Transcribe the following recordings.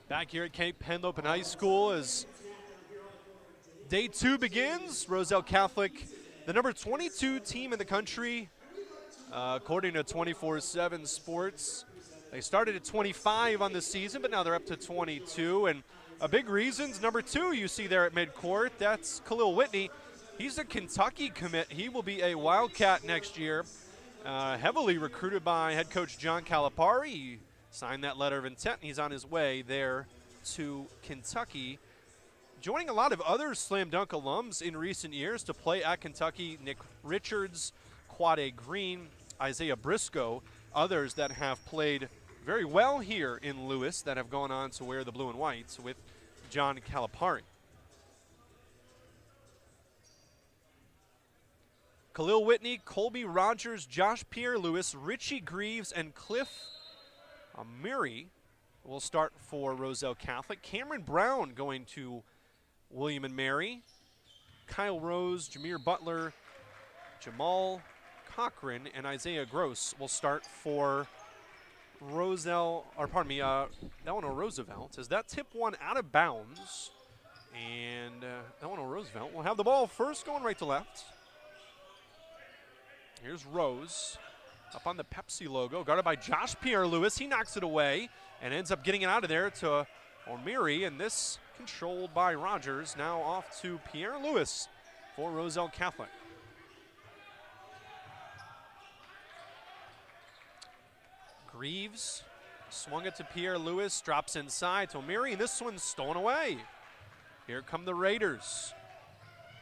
Back here at Cape Henlopen High School as day 2 begins. Roselle Catholic, the number 22 team in the country, according to 24/7 Sports. They started at 25 on the season, but now they're up to 22. And a big reason's number 2 you see there at midcourt. That's Khalil Whitney. He's a Kentucky commit. He will be a Wildcat next year. Heavily recruited by head coach John Calipari. He signed that letter of intent, and he's on his way there to Kentucky. Joining a lot of other slam dunk alums in recent years to play at Kentucky, Nick Richards, Quade Green, Isaiah Briscoe, others that have played very well here in Lewis that have gone on to wear the blue and whites with John Calipari. Khalil Whitney, Colby Rogers, Josh Pierre-Louis, Richie Greaves, and Cliff Amiri will start for Roselle Catholic. Cameron Brown going to William and Mary. Kyle Rose, Jameer Butler, Jamal Cochran, and Isaiah Gross will start for Eleanor Roosevelt. As that tip one out of bounds, and Eleanor Roosevelt will have the ball first, going right to left. Here's Rose up on the Pepsi logo, guarded by Josh Pierre-Louis. He knocks it away and ends up getting it out of there to O'Meary, and this controlled by Rogers. Now off to Pierre-Louis for Roselle Catholic. Greaves swung it to Pierre-Louis, drops inside to O'Meary, and this one's stolen away. Here come the Raiders.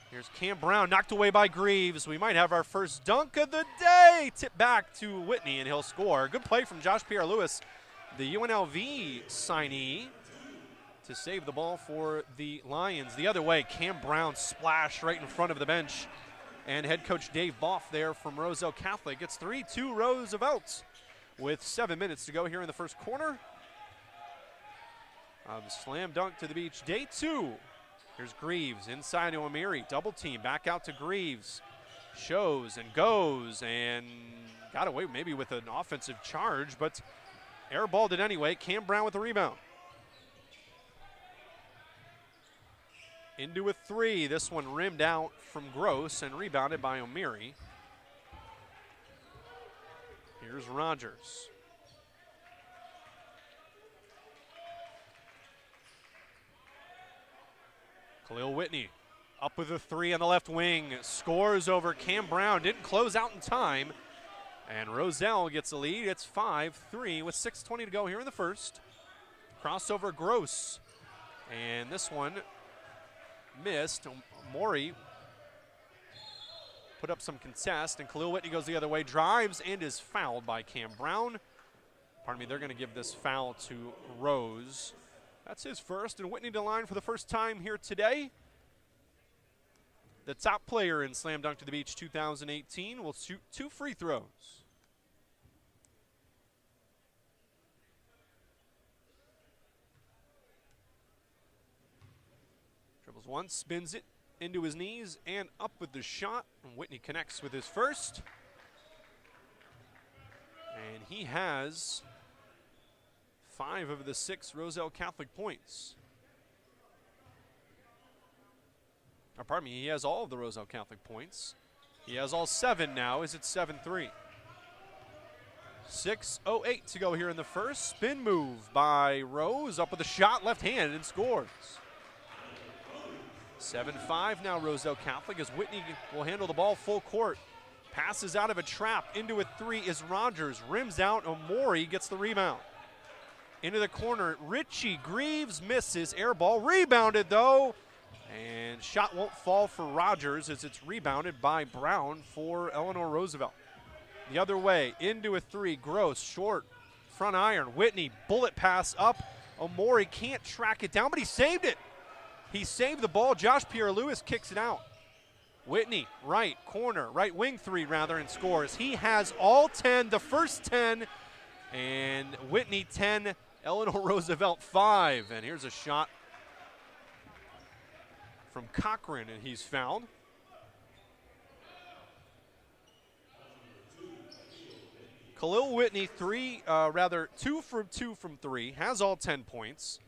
Here's Cam Brown, knocked away by Greaves. We might have our first dunk of the day. Tip back to Whitney, and he'll score. Good play from Josh Pierre-Louis, the UNLV signee, to save the ball for the Lions. The other way, Cam Brown splashed right in front of the bench. And head coach Dave Boff there from Roselle Catholic. It's 3-2 Roosevelt with 7 minutes to go here in the first quarter of Slam Dunk to the Beach, day 2. Here's Greaves inside to O'Meary, double team, back out to Greaves. Shows and goes and got away maybe with an offensive charge, but airballed it anyway. Cam Brown with the rebound. Into a 3, this one rimmed out from Gross and rebounded by O'Meary. Here's Rogers. Khalil Whitney up with a 3 on the left wing, scores over Cam Brown, didn't close out in time, and Roselle gets the lead. It's 5-3 with 6:20 to go here in the first. Crossover Gross, and this one missed. Maury put up some contest, and Khalil Whitney goes the other way, drives, and is fouled by Cam Brown. Pardon me, they're going to give this foul to Rose. That's his first, and Whitney to line for the first time here today. The top player in Slam Dunk to the Beach 2018 will shoot 2 free throws. Dribbles once, spins it into his knees, and up with the shot. And Whitney connects with his first. And he has 5 of the 6 Roselle Catholic points. Or pardon me, he has all of the Roselle Catholic points. He has all 7 now, as it's 7-3. 6:08 to go here in the first. Spin move by Rose, up with a shot, left-handed, and scores. 7-5 now Roselle Catholic, as Whitney will handle the ball full court. Passes out of a trap, into a 3 is Rogers. Rims out, O'Meary gets the rebound. Into the corner, Richie Greaves misses, air ball, rebounded though, and shot won't fall for Rogers as it's rebounded by Brown for Eleanor Roosevelt. The other way, into a 3, Gross, short, front iron, Whitney, bullet pass up, O'Meary can't track it down, but he saved it. He saved the ball, Josh Pierre-Louis kicks it out. Whitney, right corner, right wing 3 rather, and scores. He has all 10, the first 10, and Whitney 10, Eleanor Roosevelt 5. And here's a shot from Cochran, and he's fouled. Khalil Whitney, 2 from 2 from 3, has all 10 points.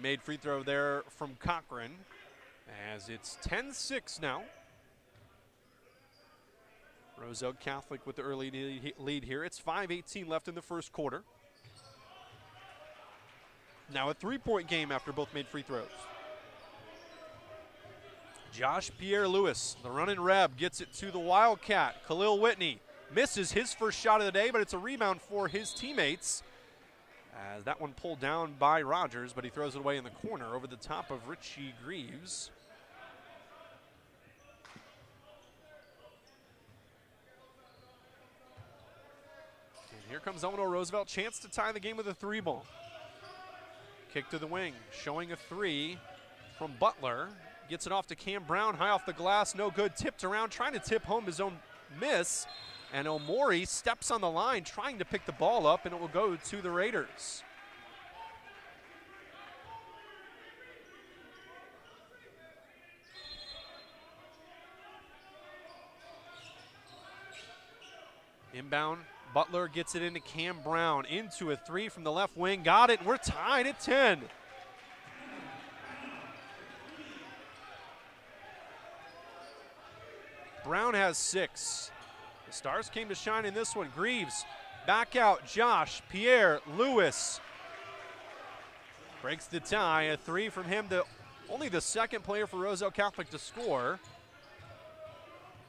made free throw there from Cochran, as it's 10-6 now. Roselle Catholic with the early lead here. It's 5:18 left in the first quarter. Now a three-point game after both made free throws. Josh Pierre-Louis, the running Reb, gets it to the Wildcat. Khalil Whitney misses his first shot of the day, but it's a rebound for his teammates, as that one pulled down by Rogers, but he throws it away in the corner over the top of Richie Greaves. And here comes Eleanor Roosevelt, chance to tie the game with a three ball. Kick to the wing, showing a three from Butler. Gets it off to Cam Brown, high off the glass, no good. Tipped around, trying to tip home his own miss. And Omori steps on the line, trying to pick the ball up, and it will go to the Raiders. Inbound, Butler gets it into Cam Brown, into a three from the left wing, got it, and we're tied at 10. Brown has 6. The Stars came to shine in this one. Greaves, back out, Josh, Pierre-Louis breaks the tie. A three from him, only the second player for Roselle Catholic to score,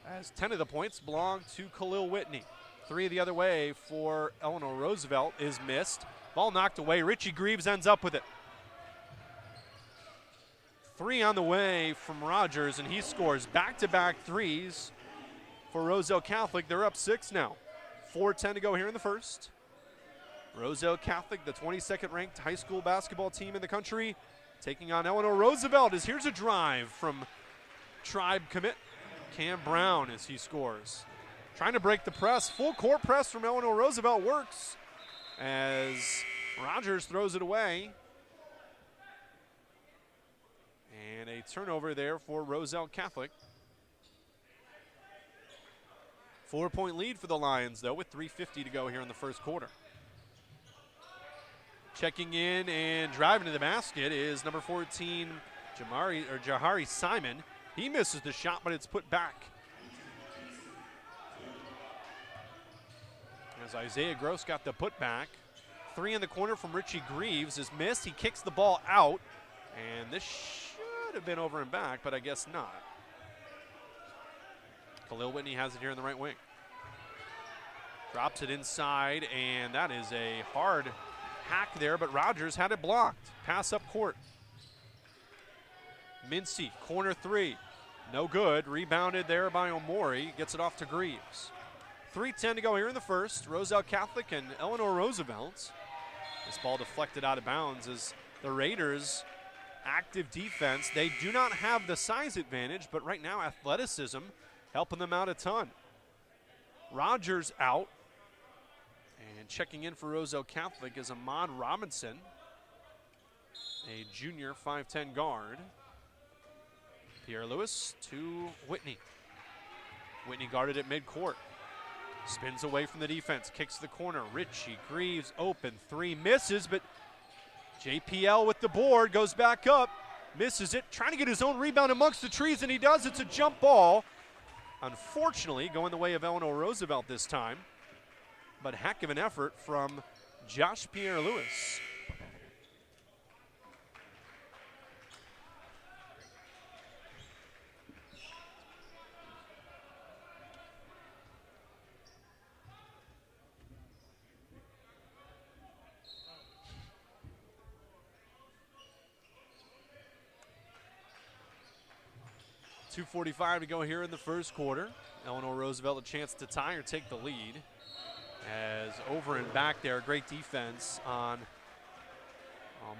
as 10 of the points belong to Khalil Whitney. 3 the other way for Eleanor Roosevelt is missed. Ball knocked away. Richie Greaves ends up with it. 3 on the way from Rogers, and he scores back-to-back threes for Roselle Catholic. They're up 6 now. 4:10 to go here in the first. Roselle Catholic, the 22nd ranked high school basketball team in the country, taking on Eleanor Roosevelt. As here's a drive from Tribe commit Cam Brown as he scores. Trying to break the press. Full court press from Eleanor Roosevelt works as Rogers throws it away. And a turnover there for Roselle Catholic. 4-point lead for the Lions, though, with 3:50 to go here in the first quarter. Checking in and driving to the basket is number 14, Jahari Simon. He misses the shot, but it's put back. As Isaiah Gross got the putback. 3 in the corner from Richie Greaves is missed. He kicks the ball out, and this should have been over and back, but I guess not. Khalil Whitney has it here in the right wing. Drops it inside, and that is a hard hack there, but Rogers had it blocked. Pass up court. Mincy, corner 3. No good. Rebounded there by Omori. Gets it off to Greaves. 3:10 to go here in the first. Roselle Catholic and Eleanor Roosevelt. This ball deflected out of bounds as the Raiders' active defense. They do not have the size advantage, but right now athleticism helping them out a ton. Rogers out. And checking in for Roselle Catholic is Ahmad Robinson, a junior 5'10 guard. Pierre-Louis to Whitney. Whitney guarded at midcourt. Spins away from the defense, kicks the corner. Richie Greaves open 3, misses, but JPL with the board, goes back up, misses it, trying to get his own rebound amongst the trees, and he does. It's a jump ball. Unfortunately, going the way of Eleanor Roosevelt this time, but heck of an effort from Josh Pierre-Louis. .245 to go here in the first quarter. Eleanor Roosevelt a chance to tie or take the lead. As over and back there, great defense on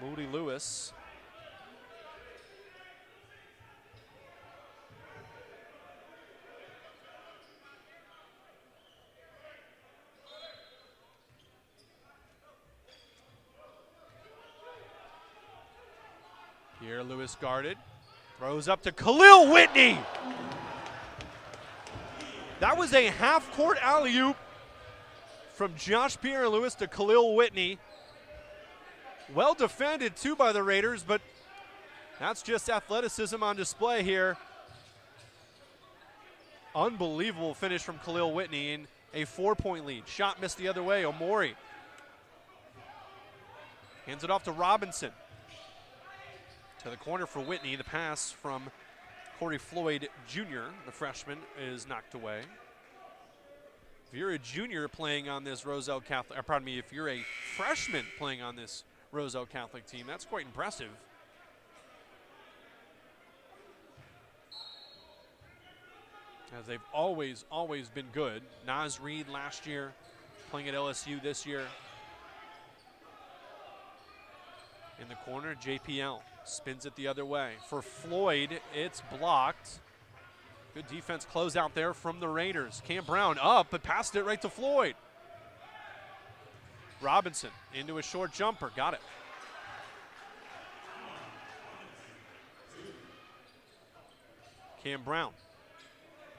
Moody Lewis. Pierre-Louis guarded. Throws up to Khalil Whitney. That was a half-court alley-oop from Josh Pierre-Louis to Khalil Whitney. Well defended too by the Raiders, but that's just athleticism on display here. Unbelievable finish from Khalil Whitney in a 4-point lead. Shot missed the other way. Omori hands it off to Robinson. To the corner for Whitney. The pass from Corey Floyd Jr., the freshman, is knocked away. If you're a junior playing on this Roselle Catholic, if you're a freshman playing on this Roselle Catholic team, that's quite impressive. As they've always been good. Naz Reid last year, playing at LSU this year. In the corner, JPL spins it the other way. For Floyd, it's blocked. Good defense close out there from the Raiders. Cam Brown up, but passed it right to Floyd. Robinson into a short jumper, got it. Cam Brown.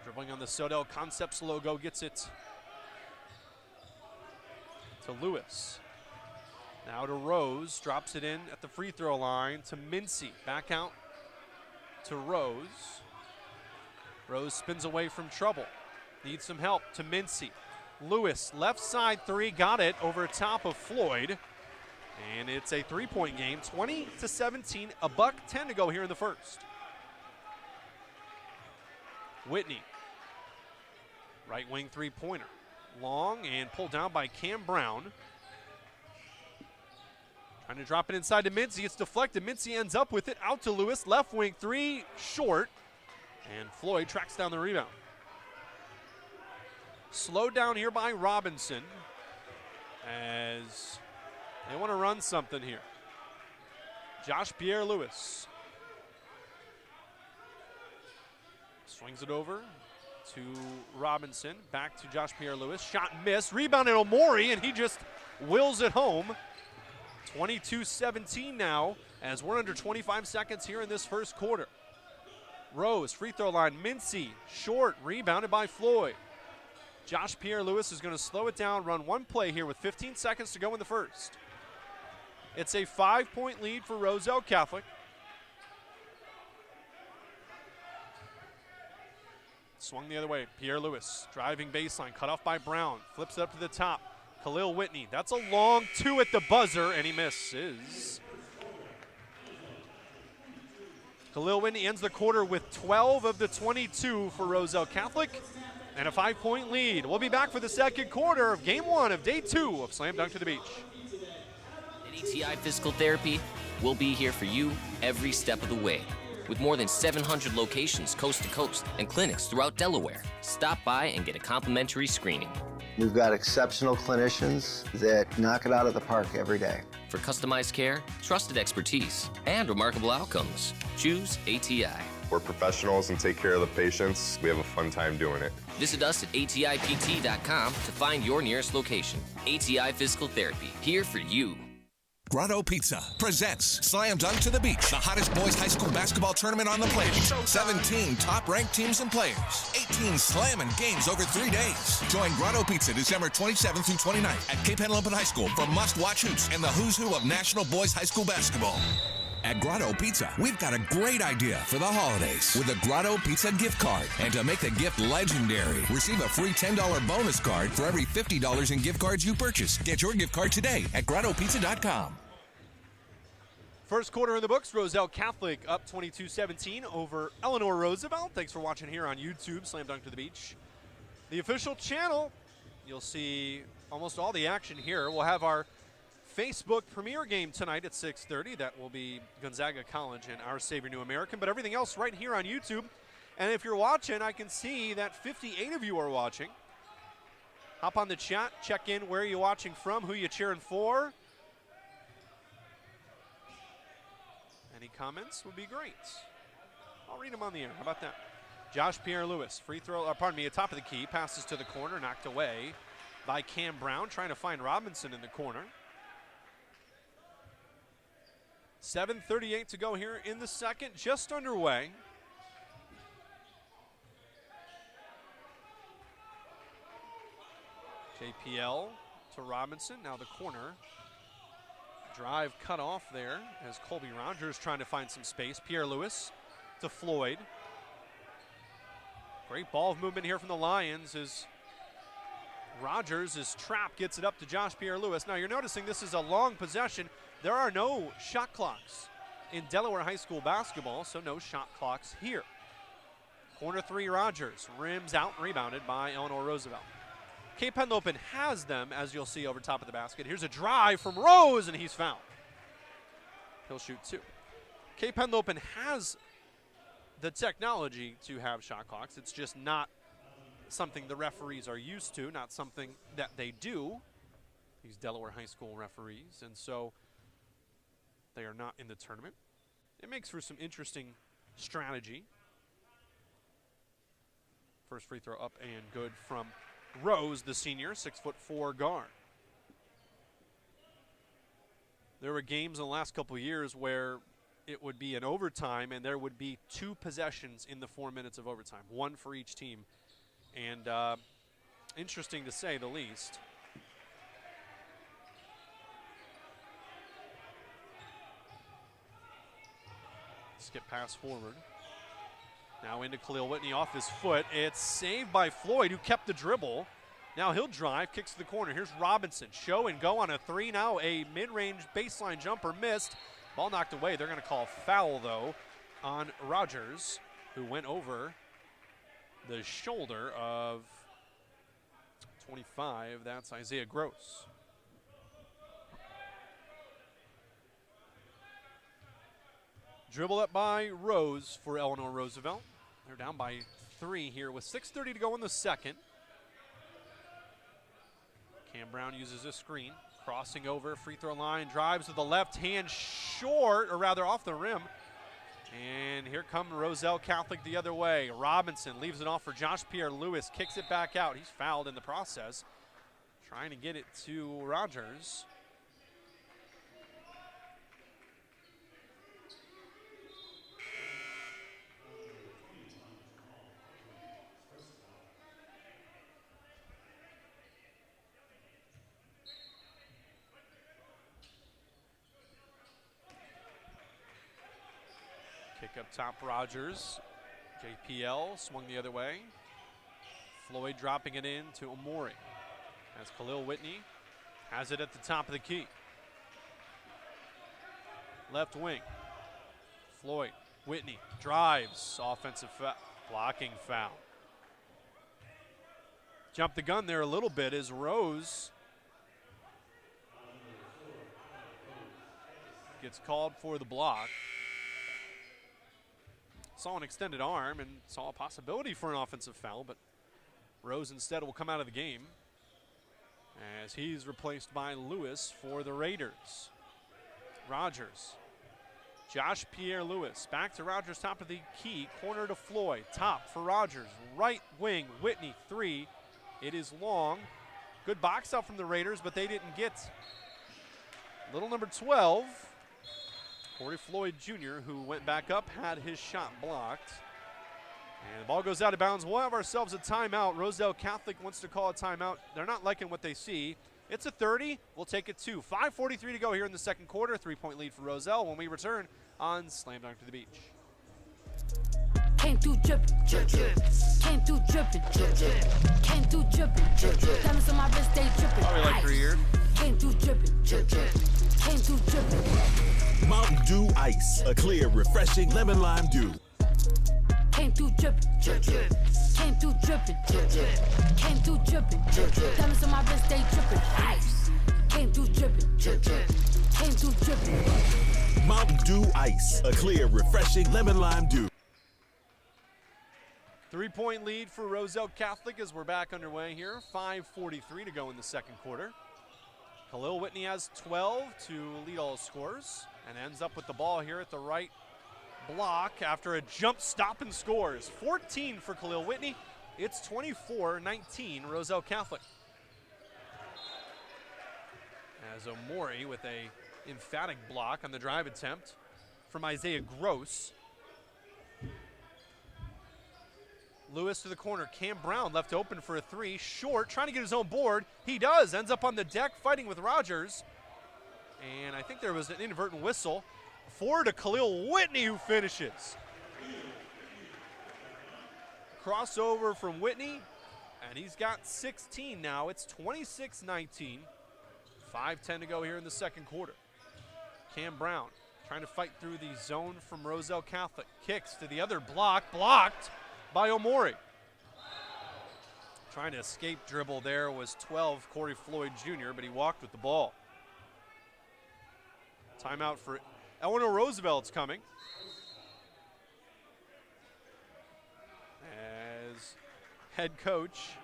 Dribbling on the Sodell Concepts logo, gets it to Lewis. Now to Rose, drops it in at the free throw line to Mincy. Back out to Rose. Rose spins away from trouble. Needs some help to Mincy. Lewis, left side three, got it over top of Floyd. And it's a 3-point game, 20-17, $1:10 to go here in the first. Whitney. Right wing three-pointer. Long and pulled down by Cam Brown. Trying to drop it inside to Mincy. It's deflected. Mincy ends up with it. Out to Lewis. Left wing three. Short. And Floyd tracks down the rebound. Slowed down here by Robinson. As they want to run something here. Josh Pierre-Louis. Swings it over to Robinson, back to Josh Pierre-Louis. Shot missed, rebounded Omori, and he just wills it home. 22-17 now, as we're under 25 seconds here in this first quarter. Rose, free throw line, Mincy, short, rebounded by Floyd. Josh Pierre-Louis is going to slow it down, run one play here with 15 seconds to go in the first. It's a 5-point lead for Roselle Catholic. Swung the other way, Pierre-Louis, driving baseline, cut off by Brown, flips it up to the top. Khalil Whitney, that's a long two at the buzzer, and he misses. Khalil Whitney ends the quarter with 12 of the 22 for Roselle Catholic, and a 5-point lead. We'll be back for the second quarter of game one of day 2 of Slam Dunk to the Beach. At ATI Physical Therapy, we'll be here for you every step of the way. With more than 700 locations coast to coast and clinics throughout Delaware, stop by and get a complimentary screening. We've got exceptional clinicians that knock it out of the park every day. For customized care, trusted expertise, and remarkable outcomes, choose ATI. We're professionals and take care of the patients. We have a fun time doing it. Visit us at atipt.com to find your nearest location. ATI Physical Therapy, here for you. Grotto Pizza presents Slam Dunk to the Beach, the hottest boys high school basketball tournament on the planet. 17 top-ranked teams and players, 18 slamming games over 3 days. Join Grotto Pizza December 27th through 29th at Cape Henlopen High School for must-watch hoops and the who's who of national boys high school basketball. At Grotto Pizza, we've got a great idea for the holidays with a Grotto Pizza gift card. And to make the gift legendary, receive a free $10 bonus card for every $50 in gift cards you purchase. Get your gift card today at GrottoPizza.com. First quarter in the books, Roselle Catholic up 22-17 over Eleanor Roosevelt. Thanks for watching here on YouTube, Slam Dunk to the Beach. The official channel, you'll see almost all the action here. We'll have our Facebook premiere game tonight at 6:30. That will be Gonzaga College and Our Savior New American, but everything else right here on YouTube. And if you're watching, I can see that 58 of you are watching. Hop on the chat, check in where you're watching from, who you're cheering for. Any comments would be great. I'll read them on the air. How about that? Josh Pierre-Louis, free throw, top of the key, passes to the corner, knocked away by Cam Brown, trying to find Robinson in the corner. 7:38 to go here in the second, just underway. JPL to Robinson, now the corner. Drive cut off there as Colby Rogers trying to find some space. Pierre-Louis to Floyd. Great ball movement here from the Lions as Rogers is trapped, gets it up to Josh Pierre-Louis. Now you're noticing this is a long possession. There are no shot clocks in Delaware High School basketball, so no shot clocks here. Corner three, Rogers rims out, rebounded by Eleanor Roosevelt. Cape Henlopen has them, as you'll see over top of the basket. Here's a drive from Rose, and he's fouled. He'll shoot two. Cape Henlopen has the technology to have shot clocks. It's just not something the referees are used to, not something that they do, these Delaware High School referees, and so they are not in the tournament. It makes for some interesting strategy. First free throw up and good from Rose, the senior, 6'4" guard. There were games in the last couple of years where it would be an overtime and there would be 2 possessions in the 4 minutes of overtime, 1 for each team. And interesting to say the least. Skip pass forward. Now into Khalil Whitney off his foot. It's saved by Floyd, who kept the dribble. Now he'll drive, kicks to the corner. Here's Robinson. Show and go on a 3 now. A mid-range baseline jumper missed. Ball knocked away. They're going to call foul, though, on Rogers, who went over the shoulder of 25. That's Isaiah Gross. Dribble up by Rose for Eleanor Roosevelt. They're down by 3 here with 6:30 to go in the second. Cam Brown uses a screen, crossing over, free throw line, drives with the left hand short, or rather off the rim. And here comes Roselle Catholic the other way. Robinson leaves it off for Josh Pierre-Louis, kicks it back out. He's fouled in the process. Trying to get it to Rogers. Kick up top, Rogers. JPL swung the other way. Floyd dropping it in to Omori. As Khalil Whitney has it at the top of the key. Left wing. Floyd, Whitney drives. Offensive blocking foul. Jumped the gun there a little bit as Rose gets called for the block. Saw an extended arm and saw a possibility for an offensive foul, but Rose instead will come out of the game as he's replaced by Lewis for the Raiders. Rogers. Josh Pierre-Louis back to Rogers, top of the key, corner to Floyd, top for Rogers, right wing, Whitney, 3. It is long. Good box out from the Raiders, but they didn't get little number 12. Corey Floyd Jr., who went back up, had his shot blocked. And the ball goes out of bounds. We'll have ourselves a timeout. Roselle Catholic wants to call a timeout. They're not liking what they see. It's a 30. We'll take it 2. 5:43 to go here in the second quarter. 3-point lead for Roselle when we return on Slam Dunk to the Beach. Came through drippin', drip, drip. Came through drippin', drip, drip. Came through drippin', drip, drip. Diamonds on my wrist, they drippin'. Probably like 3 years. Came through drippin', drip, drip. Came through drippin'. Mountain Dew Ice, a clear, refreshing lemon lime dew. Came through drippin', drip, drip. Came through drippin', drip, drip. Came through drippin', drip, drip. Diamonds on my wrist, they drippin'. Ice. Came through drippin', drip, drip. Came through drippin'. Mountain Dew Ice, a clear, refreshing lemon lime dew. 3-point lead for Roselle Catholic as we're back underway here. 5:43 to go in the second quarter. Khalil Whitney has 12 to lead all scores and ends up with the ball here at the right block after a jump stop and scores. 14 for Khalil Whitney. It's 24-19 Roselle Catholic. As Omori with a emphatic block on the drive attempt from Isaiah Gross. Lewis to the corner. Cam Brown left open for a 3. Short, trying to get his own board. He does. Ends up on the deck fighting with Rogers. And I think there was an inadvertent whistle. Forward to Khalil Whitney, who finishes. Crossover from Whitney, and he's got 16 now. It's 26-19. 5:10 to go here in the second quarter. Cam Brown trying to fight through the zone from Roselle Catholic. Kicks to the other block, blocked by Omori. Trying to escape dribble there was 12, Corey Floyd Jr., but he walked with the ball. Timeout for Eleanor Roosevelt's coming. As head coach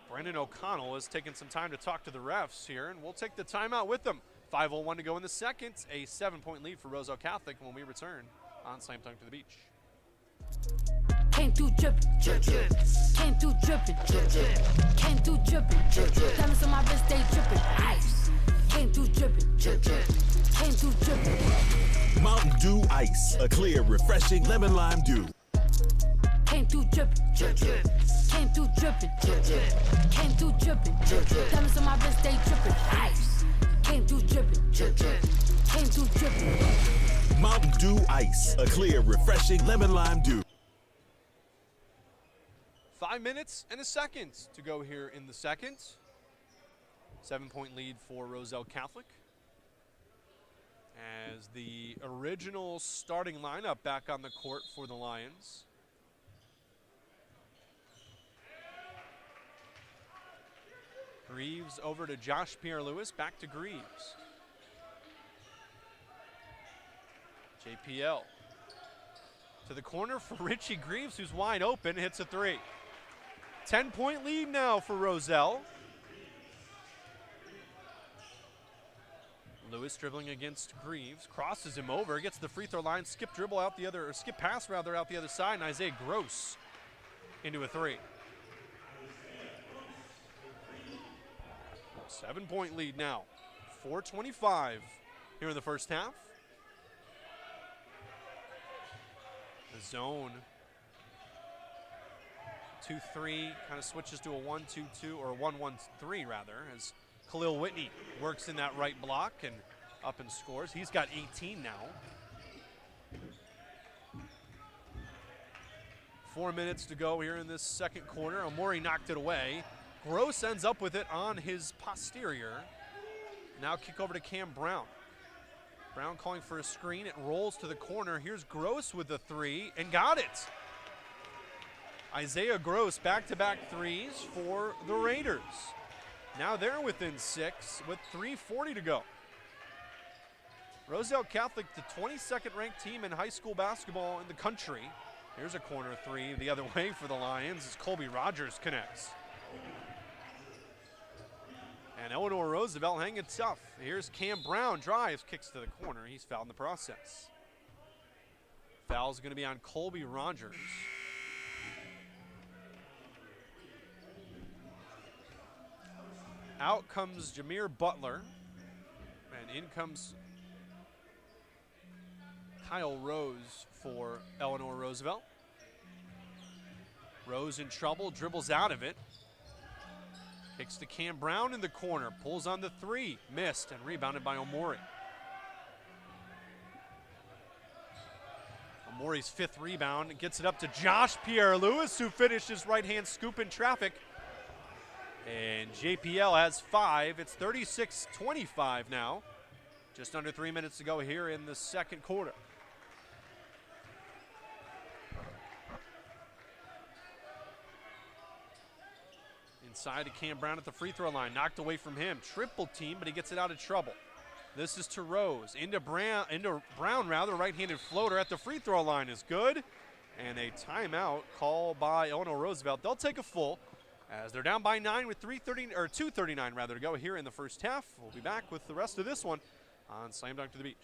Brendan O'Connell is taking some time to talk to the refs here, and we'll take the timeout with them. 5:01 to go in the second. A 7-point lead for Roselle Catholic when we return on Slam Dunk to the Beach. Came through drippin', drip, drip. Came through drippin', drip, drip. Came through drippin', drip, drip. Diamonds on my wrist, they drippin'. Ice. Came through drippin', drip, drip. Came through drippin'. Mountain Dew Ice, a clear, refreshing lemon lime dew. Came through drippin', drip, drip. Came through drippin', drip, drip. Came through drippin', drip, drip. Diamonds on my wrist, they drippin'. Ice. Came through drippin', drip, drip. Came through drippin'. Mountain Dew Ice, a clear, refreshing lemon lime dew. 5 minutes and a second to go here in the second. 7-point lead for Roselle Catholic. As the original starting lineup back on the court for the Lions. Greaves over to Josh Pierre-Louis, back to Greaves. JPL to the corner for Richie Greaves, who's wide open, hits a three. 10-point lead now for Roselle. Lewis dribbling against Greaves, crosses him over, gets the free throw line, skip pass out the other side, and Isaiah Gross into a three. 7-point lead now. 4:25 here in the first half. The zone 2-3 kind of switches to a 1-2-2 or a 1-1-3 rather, as Khalil Whitney works in that right block and up and scores. He's got 18 now. 4 minutes to go here in this second quarter. Omori knocked it away. Gross ends up with it on his posterior. Now kick over to Cam Brown. Brown calling for a screen. It rolls to the corner. Here's Gross with the three and got it. Isaiah Gross back-to-back threes for the Raiders. Now they're within 6 with 3:40 to go. Roselle Catholic, the 22nd ranked team in high school basketball in the country. Here's a corner three the other way for the Lions as Colby Rogers connects. And Eleanor Roosevelt hanging tough. Here's Cam Brown, drives, kicks to the corner. He's fouled in the process. Foul's going to be on Colby Rogers. Out comes Jameer Butler, and in comes Kyle Rose for Eleanor Roosevelt. Rose in trouble, dribbles out of it. Kicks to Cam Brown in the corner, pulls on the three, missed, and rebounded by Omori. Omori's 5th rebound, gets it up to Josh Pierre-Louis, who finishes right-hand scoop in traffic. And JPL has 5. It's 36-25 now. Just under 3 minutes to go here in the second quarter. Inside to Cam Brown at the free throw line. Knocked away from him. Triple team, but he gets it out of trouble. This is to Rose. Into Brown, right-handed floater at the free throw line is good. And a timeout call by Eleanor Roosevelt. They'll take a full as they're down by 9 with 2:39 to go here in the first half. We'll be back with the rest of this one on Slam Dunk to the Beach.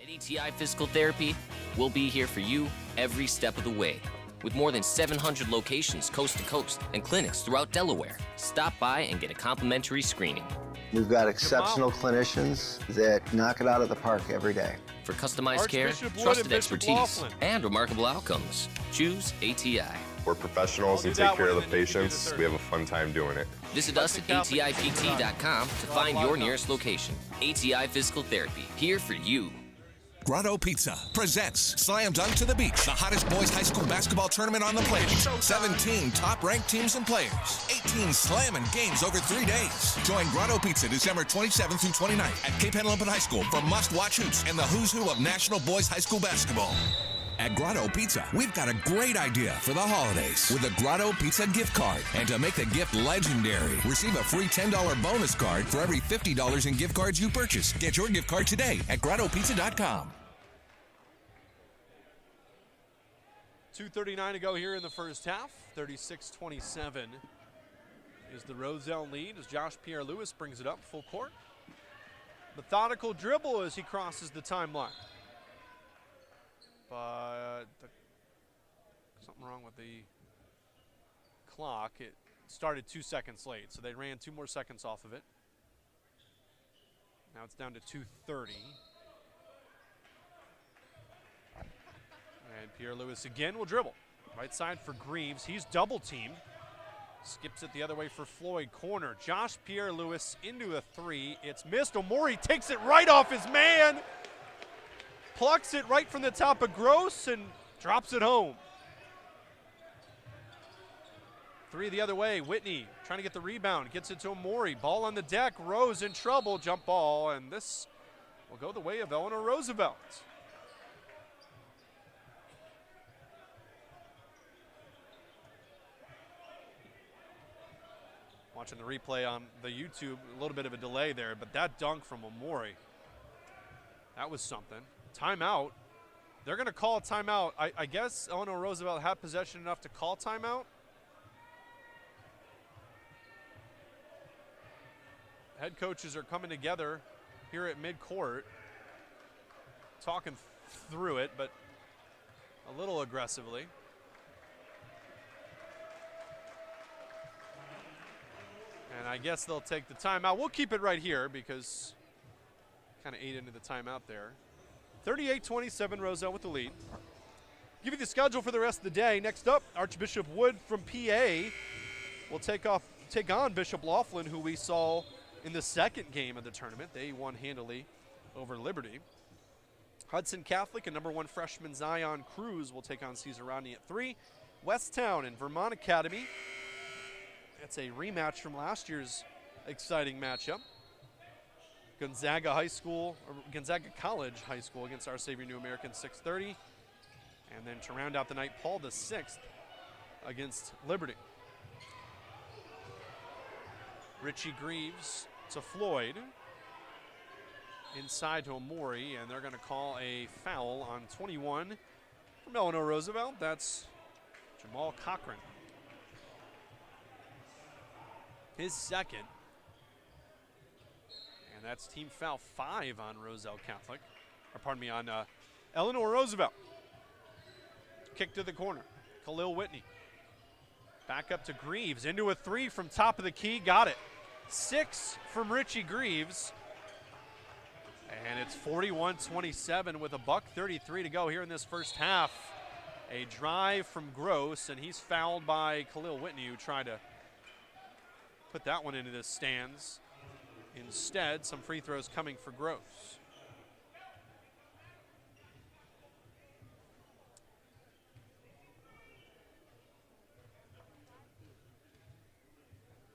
At ETI Physical Therapy, we'll be here for you every step of the way. With more than 700 locations coast to coast and clinics throughout Delaware, stop by and get a complimentary screening. We've got exceptional clinicians that knock it out of the park every day. For customized care, Archbishop Wood trusted and Bishop expertise, Laughlin. and remarkable outcomes, choose ATI. We're professionals and take care of the patients. We have a fun time doing it. Visit us at atipt.com to find your nearest location. ATI Physical Therapy, here for you. Grotto Pizza presents Slam Dunk to the Beach, the hottest boys high school basketball tournament on the planet. 17 top-ranked teams and players. 18 slamming games over 3 days. Join Grotto Pizza December 27th through 29th at Cape Henlopen High School for must-watch hoops and the who's who of national boys high school basketball. At Grotto Pizza, we've got a great idea for the holidays with a Grotto Pizza gift card. And to make the gift legendary, receive a free $10 bonus card for every $50 in gift cards you purchase. Get your gift card today at grottopizza.com. 2:39 to go here in the first half. 36-27 is the Roselle lead as Josh Pierre-Louis brings it up full court. Methodical dribble as he crosses the timeline. But something wrong with the clock. It started 2 seconds late, so they ran 2 more seconds off of it. Now it's down to 2:30. And Pierre-Louis again will dribble. Right side for Greaves. He's double teamed. Skips it the other way for Floyd. Corner. Josh Pierre-Louis into a 3. It's missed. Omori takes it right off his man. Plucks it right from the top of Gross and drops it home. 3 the other way. Whitney trying to get the rebound. Gets it to Omori. Ball on the deck. Rose in trouble. Jump ball. And this will go the way of Eleanor Roosevelt. Watching the replay on the YouTube, a little bit of a delay there, but that dunk from Omori, that was something. Timeout. They're going to call a timeout. I guess Eleanor Roosevelt had possession enough to call timeout. Head coaches are coming together here at midcourt, talking through it, but a little aggressively. And I guess they'll take the timeout. We'll keep it right here because kind of ate into the timeout there. 38-27, Roselle with the lead. Give you the schedule for the rest of the day. Next up, Archbishop Wood from PA will take on Bishop Laughlin, who we saw in the second game of the tournament. They won handily over Liberty. Hudson Catholic and #1 freshman Zion Cruz will take on Cesar Rodney at 3. Westtown and Vermont Academy. That's a rematch from last year's exciting matchup. Gonzaga College High School against Our Savior New American 6:30. And then to round out the night, Paul VI against Liberty. Richie Greaves to Floyd. Inside to Omori, and they're going to call a foul on 21 from Eleanor Roosevelt. That's Jamal Cochran. His second. And that's team foul 5 on Roselle Catholic. Or pardon me, on Eleanor Roosevelt. Kick to the corner. Khalil Whitney. Back up to Greaves. Into a 3 from top of the key. Got it. 6 from Richie Greaves. And it's 41-27 with $1:33 to go here in this first half. A drive from Gross, and he's fouled by Khalil Whitney, who tried to put that one into the stands. Instead, some free throws coming for Gross.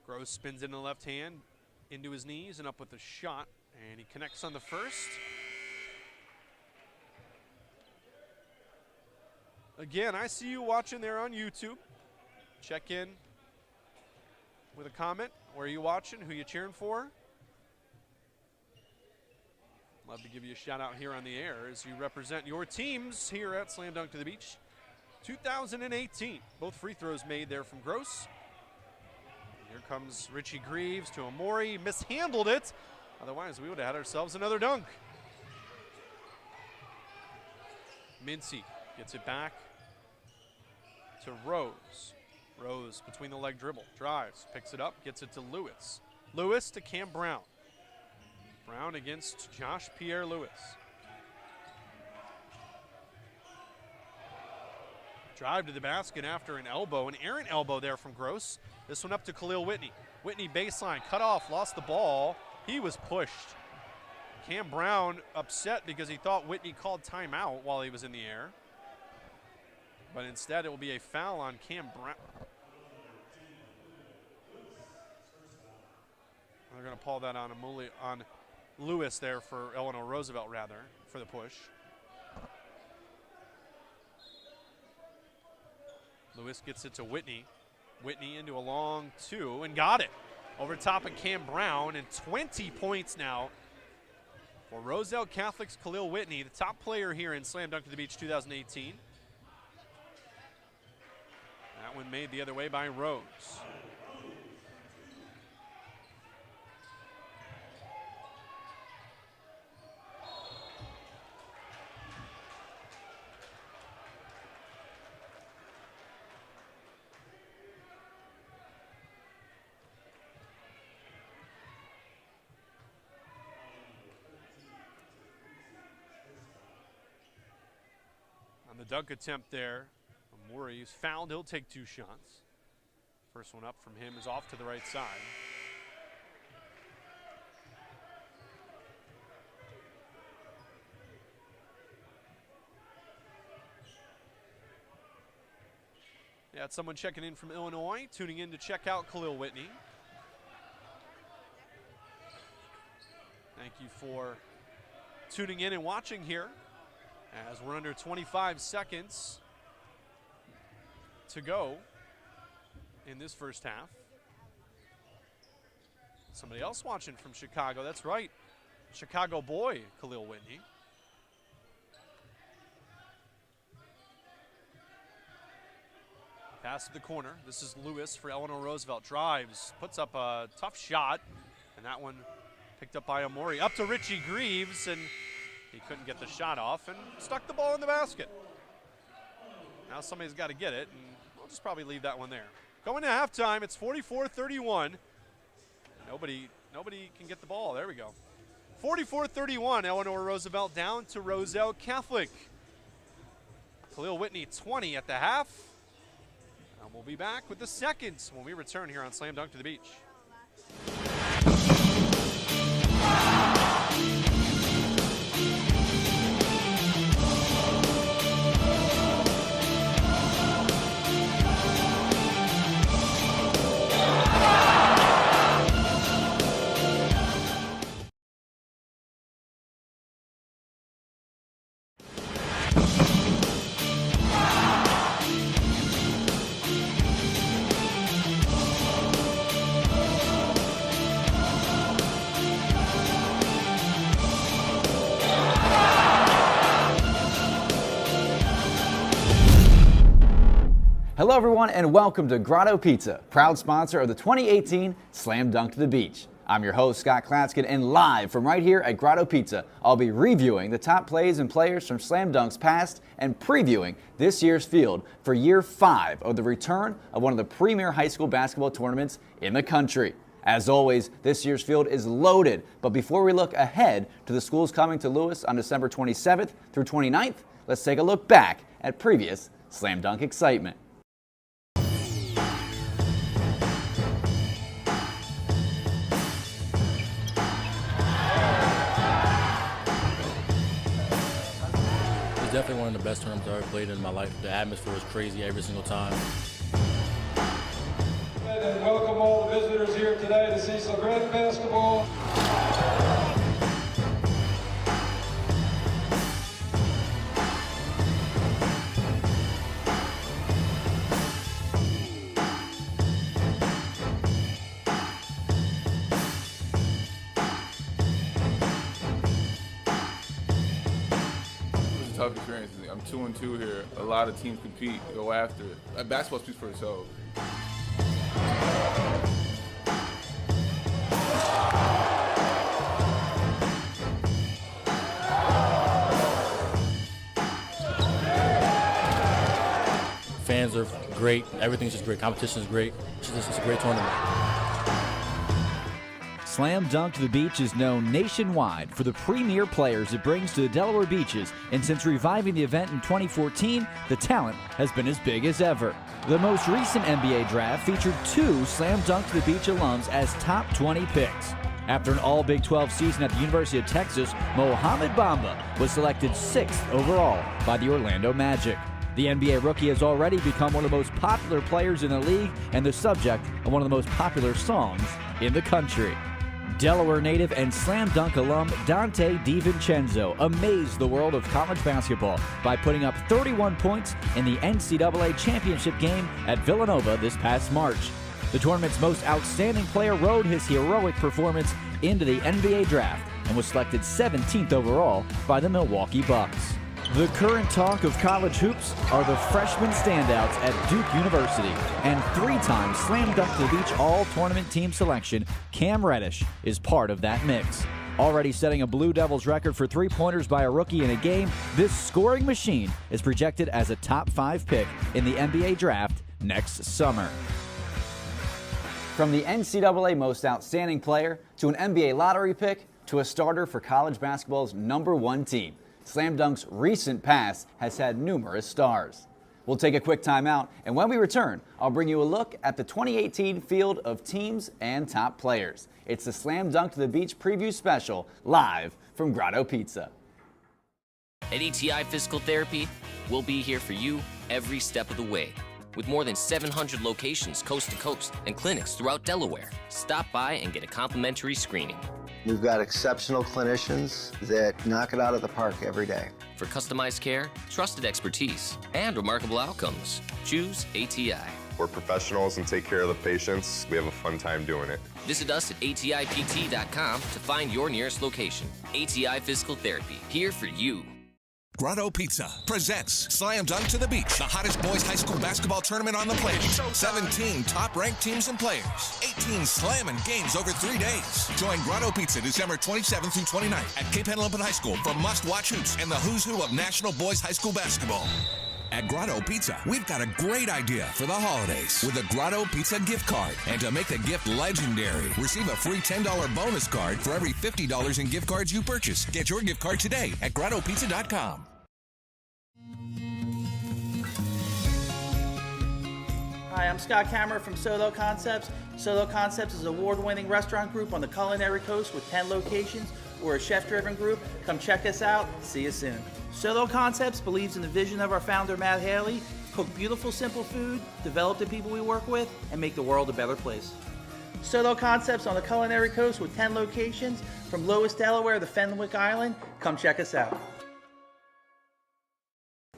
Gross spins in the left hand, into his knees, and up with a shot. And he connects on the first. Again, I see you watching there on YouTube. Check in with a comment. Where are you watching? Who you cheering for? Love to give you a shout out here on the air as you represent your teams here at Slam Dunk to the Beach 2018. Both free throws made there from Gross. Here comes Richie Greaves to Omori. Mishandled it. Otherwise, we would have had ourselves another dunk. Mincy gets it back to Rose. Rose between the leg dribble. Drives, picks it up, gets it to Lewis. Lewis to Cam Brown. Brown against Josh Pierre-Louis. Drive to the basket after an elbow, an errant elbow there from Gross. This one up to Khalil Whitney. Whitney baseline, cut off, lost the ball. He was pushed. Cam Brown upset because he thought Whitney called timeout while he was in the air. But instead it will be a foul on Cam Brown. They're going to call that on Lewis there for Eleanor Roosevelt, rather, for the push. Lewis gets it to Whitney. Whitney into a long two and got it. Over top of Cam Brown, and 20 points now for Roselle Catholic's Khalil Whitney, the top player here in Slam Dunk to the Beach 2018. That one made the other way by Rose. The dunk attempt there, Murray is fouled. He'll take 2 shots. First one up from him is off to the right side. Yeah, it's someone checking in from Illinois, tuning in to check out Khalil Whitney. Thank you for tuning in and watching here, as we're under 25 seconds to go in this first half. Somebody else watching from Chicago, that's right. Chicago boy, Khalil Whitney. Pass to the corner. This is Lewis for Eleanor Roosevelt. Drives, puts up a tough shot, and that one picked up by Amori. Up to Richie Greaves, and he couldn't get the shot off and stuck the ball in the basket. Now somebody's got to get it, and we'll just probably leave that one there. Going to halftime, it's 44-31. Nobody can get the ball. There we go. 44-31, Eleanor Roosevelt down to Roselle Catholic. Khalil Whitney 20 at the half. And we'll be back with the seconds when we return here on Slam Dunk to the Beach. Hello everyone and welcome to Grotto Pizza, proud sponsor of the 2018 Slam Dunk to the Beach. I'm your host Scott Klatskin, and live from right here at Grotto Pizza, I'll be reviewing the top plays and players from Slam Dunk's past and previewing this year's field for year 5 of the return of one of the premier high school basketball tournaments in the country. As always, this year's field is loaded, but before we look ahead to the schools coming to Lewis on December 27th through 29th, let's take a look back at previous Slam Dunk excitement. Definitely one of the best tournaments I've ever played in my life. The atmosphere was crazy every single time. And welcome all the visitors here today to see some great basketball. Tough experience. I'm 2-2 here. A lot of teams compete, go after it. Basketball speaks for itself. Fans are great. Everything's just great. Competition is great. It's a great tournament. Slam Dunk to the Beach is known nationwide for the premier players it brings to the Delaware beaches, and since reviving the event in 2014, the talent has been as big as ever. The most recent NBA draft featured 2 Slam Dunk to the Beach alums as top 20 picks. After an all Big 12 season at the University of Texas, Mohamed Bamba was selected 6th overall by the Orlando Magic. The NBA rookie has already become one of the most popular players in the league and the subject of one of the most popular songs in the country. Delaware native and Slam Dunk alum Dante DiVincenzo amazed the world of college basketball by putting up 31 points in the NCAA championship game at Villanova this past March. The tournament's most outstanding player rode his heroic performance into the NBA draft and was selected 17th overall by the Milwaukee Bucks. The current talk of college hoops are the freshman standouts at Duke University, and 3-time Slam Dunk to the Beach all-tournament team selection, Cam Reddish, is part of that mix. Already setting a Blue Devils record for three-pointers by a rookie in a game, this scoring machine is projected as a top 5 pick in the NBA draft next summer. From the NCAA Most Outstanding Player to an NBA lottery pick to a starter for college basketball's #1 team, Slam Dunk's recent past has had numerous stars. We'll take a quick timeout, and when we return, I'll bring you a look at the 2018 field of teams and top players. It's the Slam Dunk to the Beach preview special, live from Grotto Pizza. At ETI Physical Therapy, we'll be here for you every step of the way. With more than 700 locations coast to coast and clinics throughout Delaware, stop by and get a complimentary screening. We've got exceptional clinicians that knock it out of the park every day. For customized care, trusted expertise, and remarkable outcomes, choose ATI. We're professionals and take care of the patients. We have a fun time doing it. Visit us at atipt.com to find your nearest location. ATI Physical Therapy, here for you. Grotto Pizza presents Slam Dunk to the Beach, the hottest boys high school basketball tournament on the planet. 17 top-ranked teams and players, 18 slamming games over 3 days. Join Grotto Pizza December 27th through 29th at Cape Henlopen High School for must-watch hoops and the who's who of national boys high school basketball. At Grotto Pizza, we've got a great idea for the holidays with a Grotto Pizza gift card. And to make the gift legendary, receive a free $10 bonus card for every $50 in gift cards you purchase. Get your gift card today at GrottoPizza.com. Hi, I'm Scott Kammerer from Solo Concepts. Solo Concepts is an award-winning restaurant group on the culinary coast with 10 locations. We're a chef-driven group. Come check us out. See you soon. Solo Concepts believes in the vision of our founder, Matt Haley: cook beautiful, simple food, develop the people we work with, and make the world a better place. Solo Concepts on the culinary coast with 10 locations from Lewis, Delaware to Fenwick Island. Come check us out.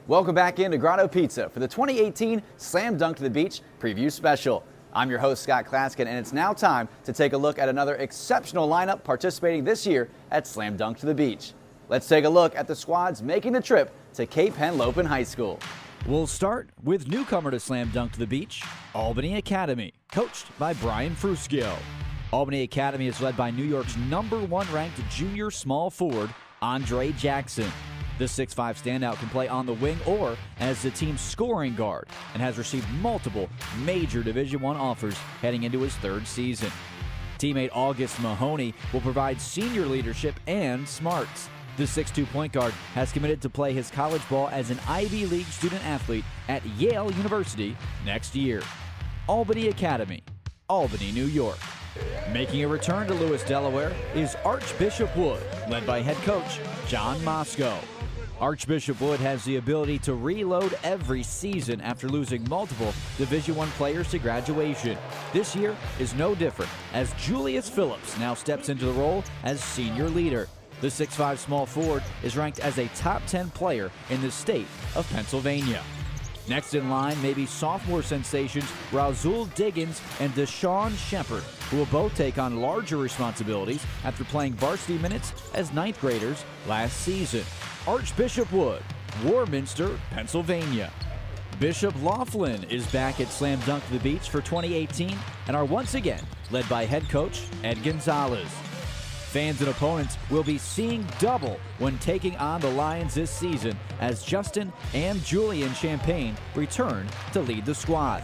Welcome back into Grotto Pizza for the 2018 Slam Dunk to the Beach preview special. I'm your host, Scott Klaskin, and it's now time to take a look at another exceptional lineup participating this year at Slam Dunk to the Beach. Let's take a look at the squads making the trip to Cape Henlopen High School. We'll start with newcomer to Slam Dunk to the Beach, Albany Academy, coached by Brian Fruschio. Albany Academy is led by New York's #1 ranked junior small forward, Andre Jackson. The 6'5 standout can play on the wing or as the team's scoring guard and has received multiple major Division I offers heading into his 3rd season. Teammate August Mahoney will provide senior leadership and smarts. The 6'2 point guard has committed to play his college ball as an Ivy League student athlete at Yale University next year. Albany Academy, Albany, New York. Making a return to Lewis, Delaware is Archbishop Wood, led by head coach John Moscow. Archbishop Wood has the ability to reload every season after losing multiple Division I players to graduation. This year is no different, as Julius Phillips now steps into the role as senior leader. The 6'5 small forward is ranked as a top 10 player in the state of Pennsylvania. Next in line may be sophomore sensations Rasul Diggins and Deshaun Shepard, who will both take on larger responsibilities after playing varsity minutes as 9th graders last season. Archbishop Wood, Warminster, Pennsylvania. Bishop Laughlin is back at Slam Dunk to the Beach for 2018 and are once again led by head coach Ed Gonzalez. Fans and opponents will be seeing double when taking on the Lions this season as Justin and Julian Champagne return to lead the squad.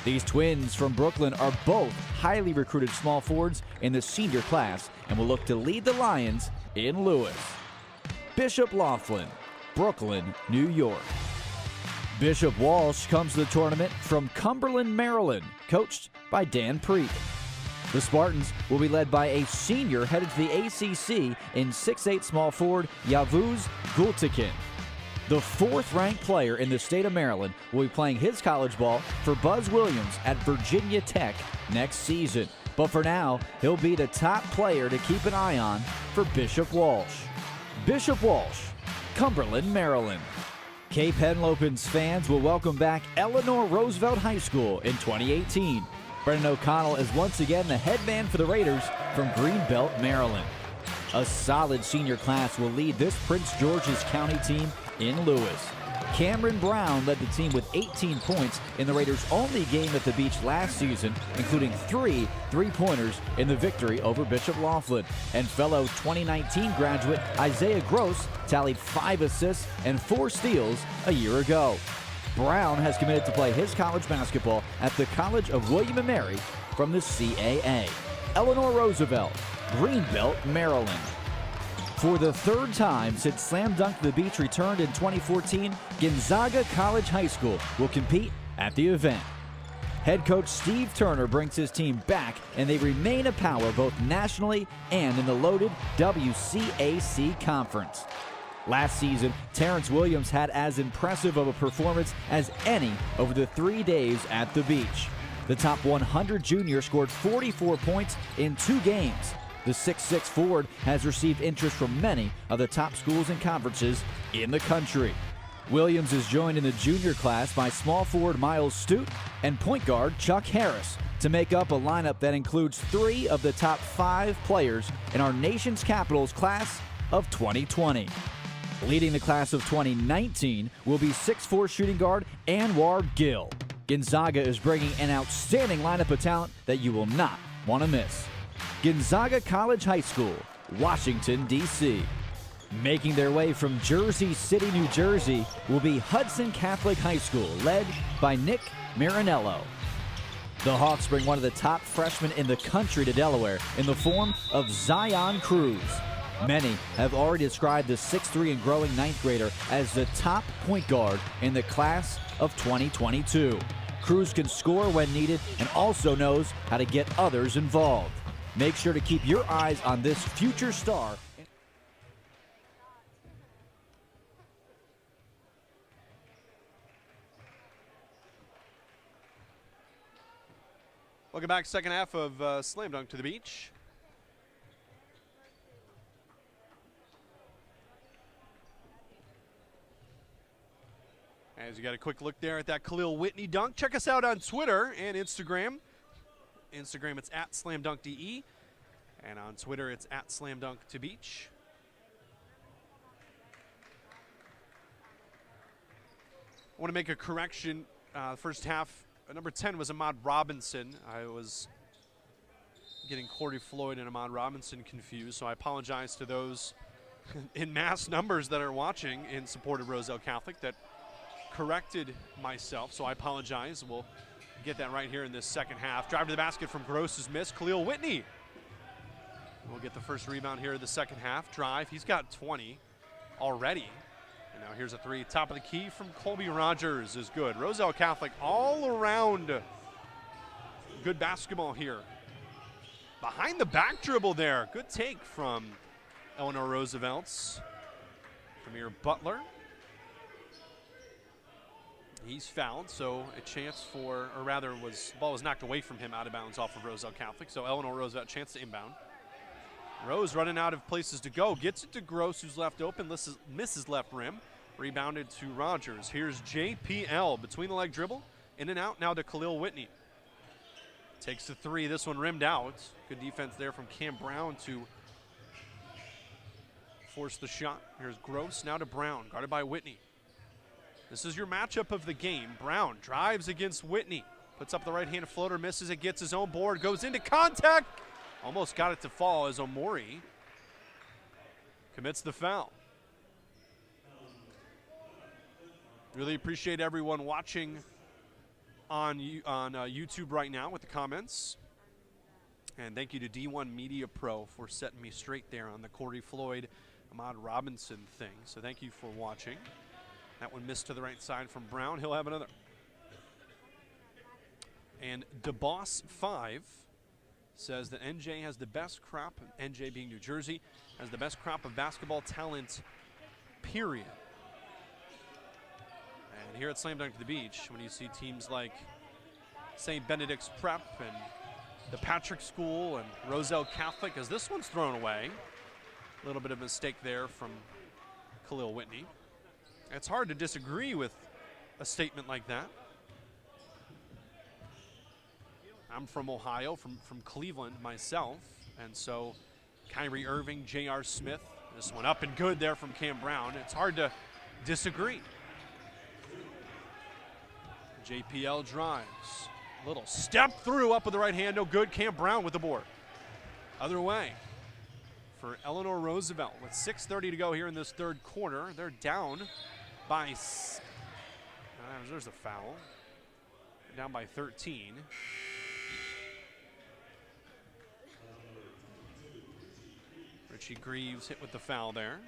These twins from Brooklyn are both highly recruited small forwards in the senior class and will look to lead the Lions in Lewis. Bishop Laughlin, Brooklyn, New York. Bishop Walsh comes to the tournament from Cumberland, Maryland, coached by Dan Preek. The Spartans will be led by a senior headed to the ACC in 6'8" small forward Yavuz Gultekin. The fourth-ranked player in the state of Maryland will be playing his college ball for Buzz Williams at Virginia Tech next season. But for now, he'll be the top player to keep an eye on for Bishop Walsh. Bishop Walsh, Cumberland, Maryland. Cape Henlopen's fans will welcome back Eleanor Roosevelt High School in 2018. Brendan O'Connell is once again the head man for the Raiders from Greenbelt, Maryland. A solid senior class will lead this Prince George's County team in Lewis. Cameron Brown led the team with 18 points in the Raiders' only game at the beach last season, including 3 three-pointers in the victory over Bishop Laughlin. And fellow 2019 graduate Isaiah Gross tallied 5 assists and 4 steals a year ago. Brown has committed to play his college basketball at the College of William & Mary from the CAA. Eleanor Roosevelt, Greenbelt, Maryland. For the third time since Slam Dunk to the Beach returned in 2014, Gonzaga College High School will compete at the event. Head coach Steve Turner brings his team back, and they remain a power both nationally and in the loaded WCAC Conference. Last season, Terrence Williams had as impressive of a performance as any over the 3 days at the beach. The top 100 junior scored 44 points in 2 games. The 6'6" forward has received interest from many of the top schools and conferences in the country. Williams is joined in the junior class by small forward Miles Stute and point guard Chuck Harris to make up a lineup that includes 3 of the top 5 players in our nation's Capitals class of 2020. Leading the class of 2019 will be 6'4" shooting guard Anwar Gill. Gonzaga is bringing an outstanding lineup of talent that you will not want to miss. Gonzaga College High School, Washington, D.C. Making their way from Jersey City, New Jersey, will be Hudson Catholic High School, led by Nick Marinello. The Hawks bring one of the top freshmen in the country to Delaware in the form of Zion Cruz. Many have already described the 6'3" and growing 9th grader as the top point guard in the class of 2022. Cruz can score when needed and also knows how to get others involved. Make sure to keep your eyes on this future star. Welcome back, second half of Slam Dunk to the Beach. As you got a quick look there at that Khalil Whitney dunk, check us out on Twitter and Instagram. Instagram, it's at SlamDunkDE, and on Twitter, it's at SlamDunkToBeach. I want to make a correction. First half, number 10 was Ahmad Robinson. I was getting Corey Floyd and Ahmad Robinson confused, so I apologize to those in mass numbers that are watching in support of Roselle Catholic that corrected myself, so I apologize. We'll get that right here in this second half. Drive to the basket from Gross is missed. Khalil Whitney will get the first rebound here in the second half. Drive, he's got 20 already. And now here's a 3. Top of the key from Colby Rogers is good. Roselle Catholic all around good basketball here. Behind the back dribble there. Good take from Eleanor Roosevelt's Premier Butler. He's fouled, so a chance for, or rather the ball was knocked away from him out of bounds off of Roselle Catholic. So Eleanor Roosevelt, chance to inbound. Rose running out of places to go. Gets it to Gross, who's left open, misses left rim. Rebounded to Rogers. Here's JPL, between the leg dribble, in and out now to Khalil Whitney. Takes the 3, this one rimmed out. Good defense there from Cam Brown to force the shot. Here's Gross, now to Brown, guarded by Whitney. This is your matchup of the game. Brown drives against Whitney. Puts up the right-hand floater, misses it, gets his own board, goes into contact. Almost got it to fall as Omori commits the foul. Really appreciate everyone watching on YouTube right now with the comments. And thank you to D1 Media Pro for setting me straight there on the Corey Floyd, Ahmad Robinson thing. So thank you for watching. That one missed to the right side from Brown. He'll have another. And DeBoss5 says that NJ has the best crop, NJ being New Jersey, has the best crop of basketball talent, period. And here at Slam Dunk to the Beach, when you see teams like St. Benedict's Prep and the Patrick School and Roselle Catholic, as this one's thrown away. A little bit of a mistake there from Khalil Whitney. It's hard to disagree with a statement like that. I'm from Ohio, from Cleveland myself, and so Kyrie Irving, J.R. Smith, this one up and good there from Cam Brown. It's hard to disagree. JPL drives. Little step through up with the right hand, no good. Cam Brown with the board. Other way for Eleanor Roosevelt with 6:30 to go here in this third quarter. They're down by, there's a foul. They're down by 13. Richie Greaves hit with the foul there.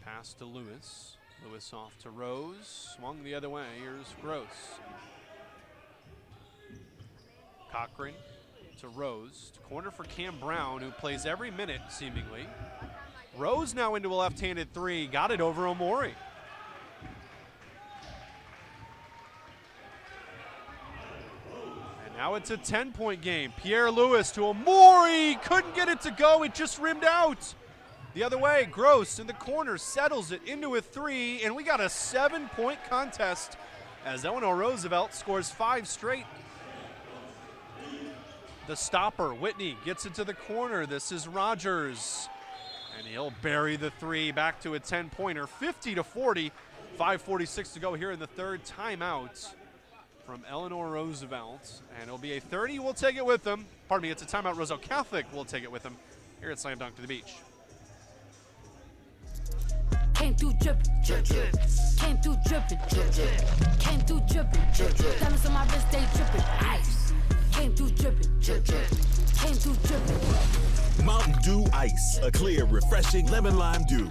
Pass to Lewis. Lewis off to Rose. Swung the other way. Here's Gross. Cochran to Rose. To corner for Cam Brown, who plays every minute, seemingly. Rose now into a left-handed three. Got it over Omori. And now it's a 10-point game. Pierre-Louis to Omori. Couldn't get it to go. It just rimmed out. The other way, Gross in the corner settles it into a three, and we got a 7-point contest as Eleanor Roosevelt scores 5 straight. The stopper, Whitney, gets it to the corner. This is Rogers, and he'll bury the three. Back to a 10-pointer, 50-40, 5:46 to go here in the third. Timeout from Eleanor Roosevelt, and it'll be a 30. We'll take it with them. Pardon me, it's a timeout. Roselle Catholic will take it with them here at Slam Dunk to the Beach. Came through drippin', drip, drip. Came through drippin', drip, drip. Came through drippin', drip, drip. Diamonds on my wrist, they drippin'. Ice. Came through drippin', drip, drip. Came through drippin'. Mountain Dew Ice, a clear, refreshing lemon lime dew.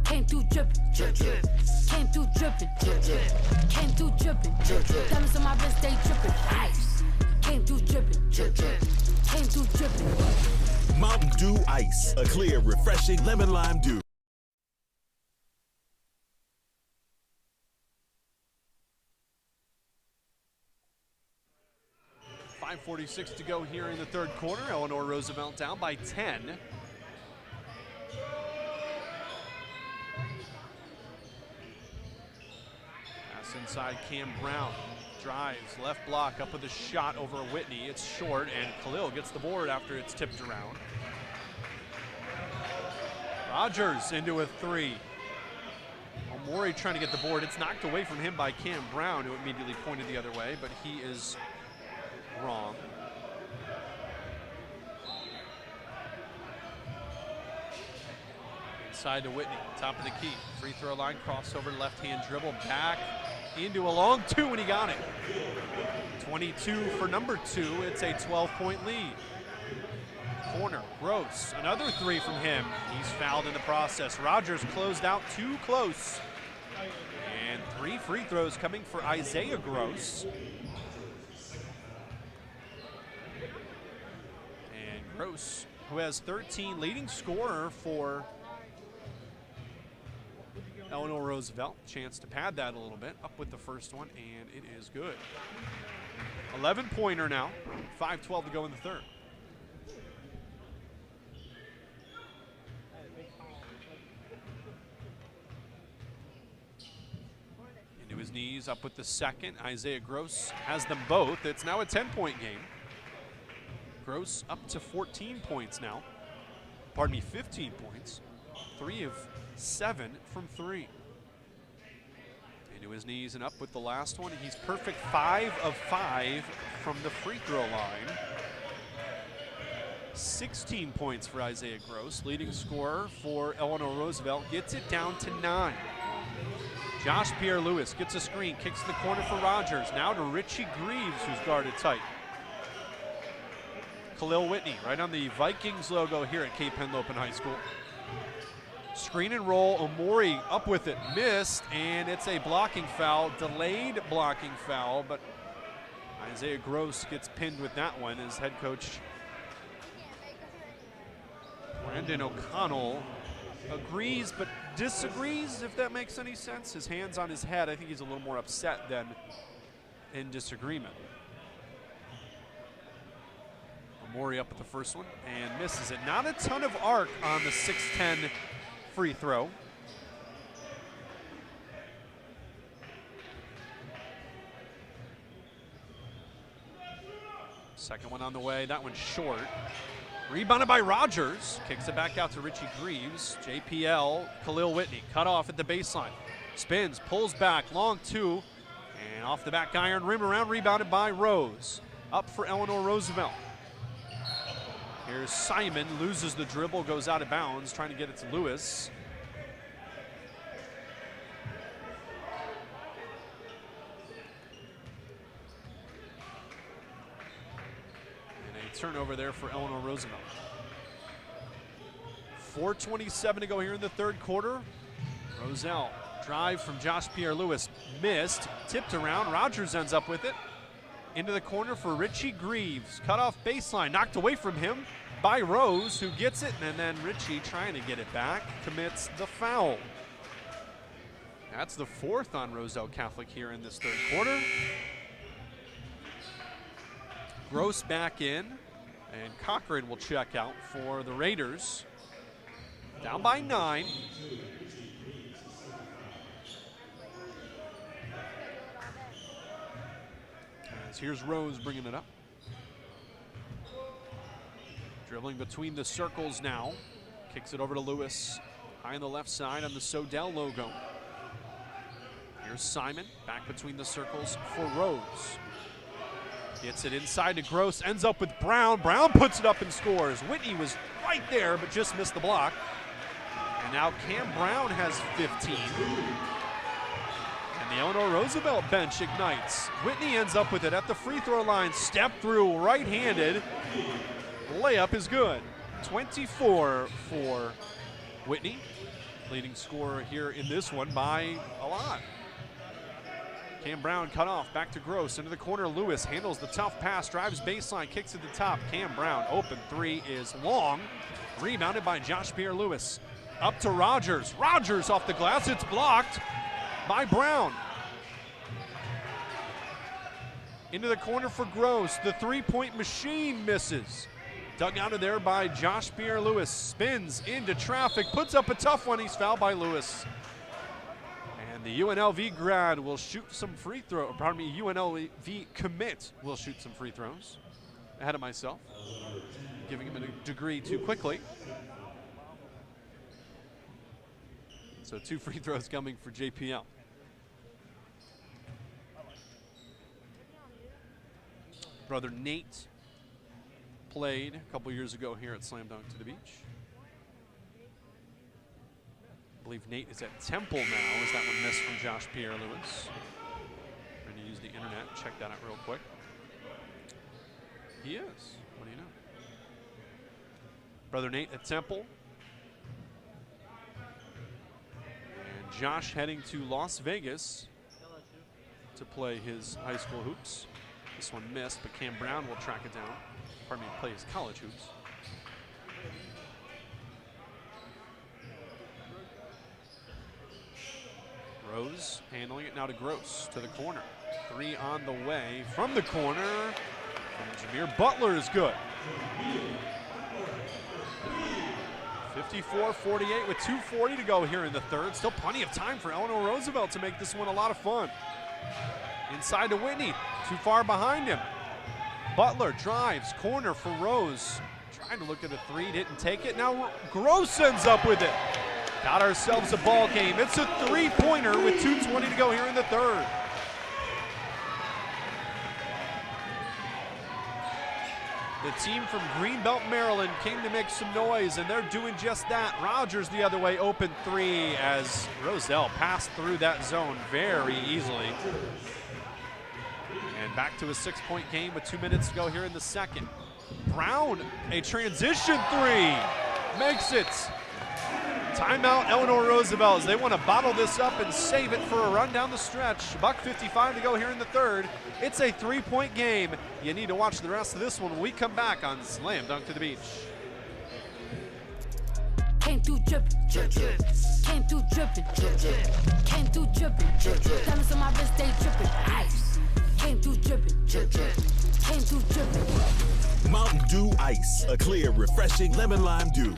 Came through drippin', drip, drip. Came through drippin', drip, drip. Came through drippin', drip, drip. Diamonds on my wrist, they drippin'. Ice. Came through drippin', drip, drip. Came through drippin'. Mountain Dew Ice, a clear, refreshing lemon lime dew. 5:46 to go here in the third quarter. Eleanor Roosevelt down by 10. Pass inside, Cam Brown drives, left block, up with a shot over Whitney. It's short, and Khalil gets the board after it's tipped around. Rogers into a three. Omori trying to get the board. It's knocked away from him by Cam Brown, who immediately pointed the other way, but he is wrong. Inside to Whitney, top of the key. Free throw line, crossover, left-hand dribble, back into a long two, and he got it. 22 for number 2. It's a 12-point lead. Corner, Gross, another three from him. He's fouled in the process. Rogers closed out too close. And 3 free throws coming for Isaiah Gross. And Gross, who has 13, leading scorer for Eleanor Roosevelt. Chance to pad that a little bit. Up with the first one, and it is good. 11-pointer now. 5:12 to go in the third. Into his knees, up with the second. Isaiah Gross has them both. It's now a 10-point game. Gross up to 14 points now. Pardon me, 15 points. 3 of 7 from 3. Into his knees and up with the last one. He's perfect, 5 of 5 from the free throw line. 16 points for Isaiah Gross. Leading scorer for Eleanor Roosevelt gets it down to 9. Josh Pierre-Louis gets a screen, kicks in the corner for Rogers. Now to Richie Greaves, who's guarded tight. Khalil Whitney, right on the Vikings logo here at Cape Henlopen High School. Screen and roll, Omori up with it, missed, and it's a blocking foul, delayed blocking foul, but Isaiah Gross gets pinned with that one as head coach Brandon O'Connell agrees but disagrees, if that makes any sense. His hand's on his head. I think he's a little more upset than in disagreement. Omori up at the first one and misses it. Not a ton of arc on the 6'10" free throw. Second one on the way, that one's short. Rebounded by Rogers, kicks it back out to Richie Greaves. JPL, Khalil Whitney, cut off at the baseline. Spins, pulls back, long two, and off the back iron, rim around, rebounded by Rose. Up for Eleanor Roosevelt. Here's Simon, loses the dribble, goes out of bounds, trying to get it to Lewis. Turnover there for Eleanor Roosevelt. 4:27 to go here in the third quarter. Roselle, drive from Josh Pierre-Louis, missed, tipped around. Rogers ends up with it. Into the corner for Richie Greaves. Cut off baseline, knocked away from him by Rose, who gets it, and then Richie, trying to get it back, commits the foul. That's the fourth on Roselle Catholic here in this third quarter. Gross back in, and Cochran will check out for the Raiders. Down by 9. As here's Rose bringing it up. Dribbling between the circles now. Kicks it over to Lewis. High on the left side on the Sodell logo. Here's Simon, back between the circles for Rose. Gets it inside to Gross, ends up with Brown. Brown puts it up and scores. Whitney was right there, but just missed the block. And now Cam Brown has 15. And the Eleanor Roosevelt bench ignites. Whitney ends up with it at the free throw line. Step through, right-handed. Layup is good. 24 for Whitney. Leading scorer here in this one by a lot. Cam Brown cut off, back to Gross, into the corner. Lewis handles the tough pass, drives baseline, kicks at the top. Cam Brown, open three is long. Rebounded by Josh Pierre-Louis. Up to Rogers. Rogers off the glass, it's blocked by Brown. Into the corner for Gross. The three-point machine misses. Dug out of there by Josh Pierre-Louis. Spins into traffic, puts up a tough one. He's fouled by Lewis. The UNLV grad will shoot some free throw. Pardon me, UNLV commit will shoot some free throws. Ahead of myself, giving him a degree too quickly. So 2 free throws coming for JPL. Brother Nate played a couple years ago here at Slam Dunk to the Beach. I believe Nate is at Temple now, as that one missed from Josh Pierre-Louis. Trying to use the internet, check that out real quick. He is, what do you know? Brother Nate at Temple. And Josh heading to Las Vegas to play his high school hoops. This one missed, but Cam Brown will track it down. Pardon me, play his college hoops. Rose handling it now to Gross, to the corner. 3 on the way from the corner. From Jameer Butler is good. 54-48 with 2:40 to go here in the third. Still plenty of time for Eleanor Roosevelt to make this one a lot of fun. Inside to Whitney, too far behind him. Butler drives, corner for Rose. Trying to look at a 3, didn't take it. Now Gross ends up with it. Got ourselves a ball game. It's a 3-pointer with 2:20 to go here in the third. The team from Greenbelt, Maryland came to make some noise, and they're doing just that. Rogers the other way, open three as Roselle passed through that zone very easily. And back to a 6-point game with 2 minutes to go here in the second. Brown, a transition three, makes it. Timeout, Eleanor Roosevelt, as they want to bottle this up and save it for a run down the stretch. $1:55 to go here in the third. It's a 3-point game. You need to watch the rest of this one when we come back on Slam Dunk to the Beach. Came through drippin', drip, drip. Came through drippin', drip, drip. Came through drippin', drip, drip. Diamonds on my wrist, they drippin'. Ice. Came through drippin', drip, drip. Came through drippin'. Mountain Dew Ice, a clear, refreshing lemon lime dew.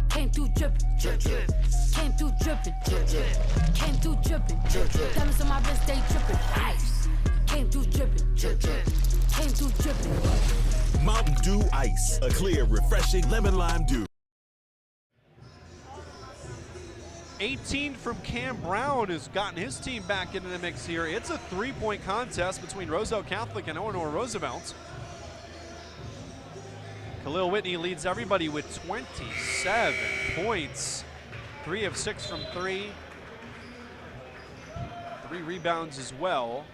Came through drippin', drip, drip. Came through drippin', drip, drip. Came through drippin', drip, drip. Diamonds on my wrist, they drippin'. Ice. Came through drippin', drip, drip. Came through drippin'. Mountain Dew Ice, a clear, refreshing lemon lime dew. 18 from Cam Brown has gotten his team back into the mix here. It's a 3-point contest between Roselle Catholic and Eleanor Roosevelt. Khalil Whitney leads everybody with 27 points. 3 of 6 from 3. 3 rebounds as well.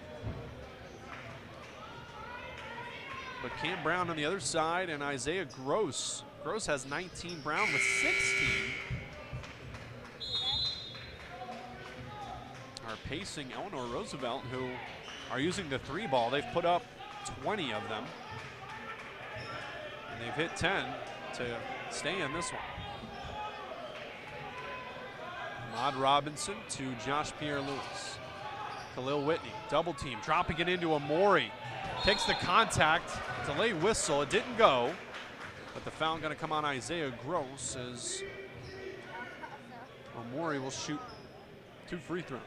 But Cam Brown on the other side and Isaiah Gross. Gross has 19, Brown with 16. Are pacing Eleanor Roosevelt, who are using the 3 ball. They've put up 20 of them. And they've hit 10 to stay in this one. Ahmad Robinson to Josh Pierre-Louis. Khalil Whitney, double team, dropping it into Amori. Takes the contact, delay whistle, it didn't go. But the foul gonna come on Isaiah Gross as Amori will shoot 2 free throws.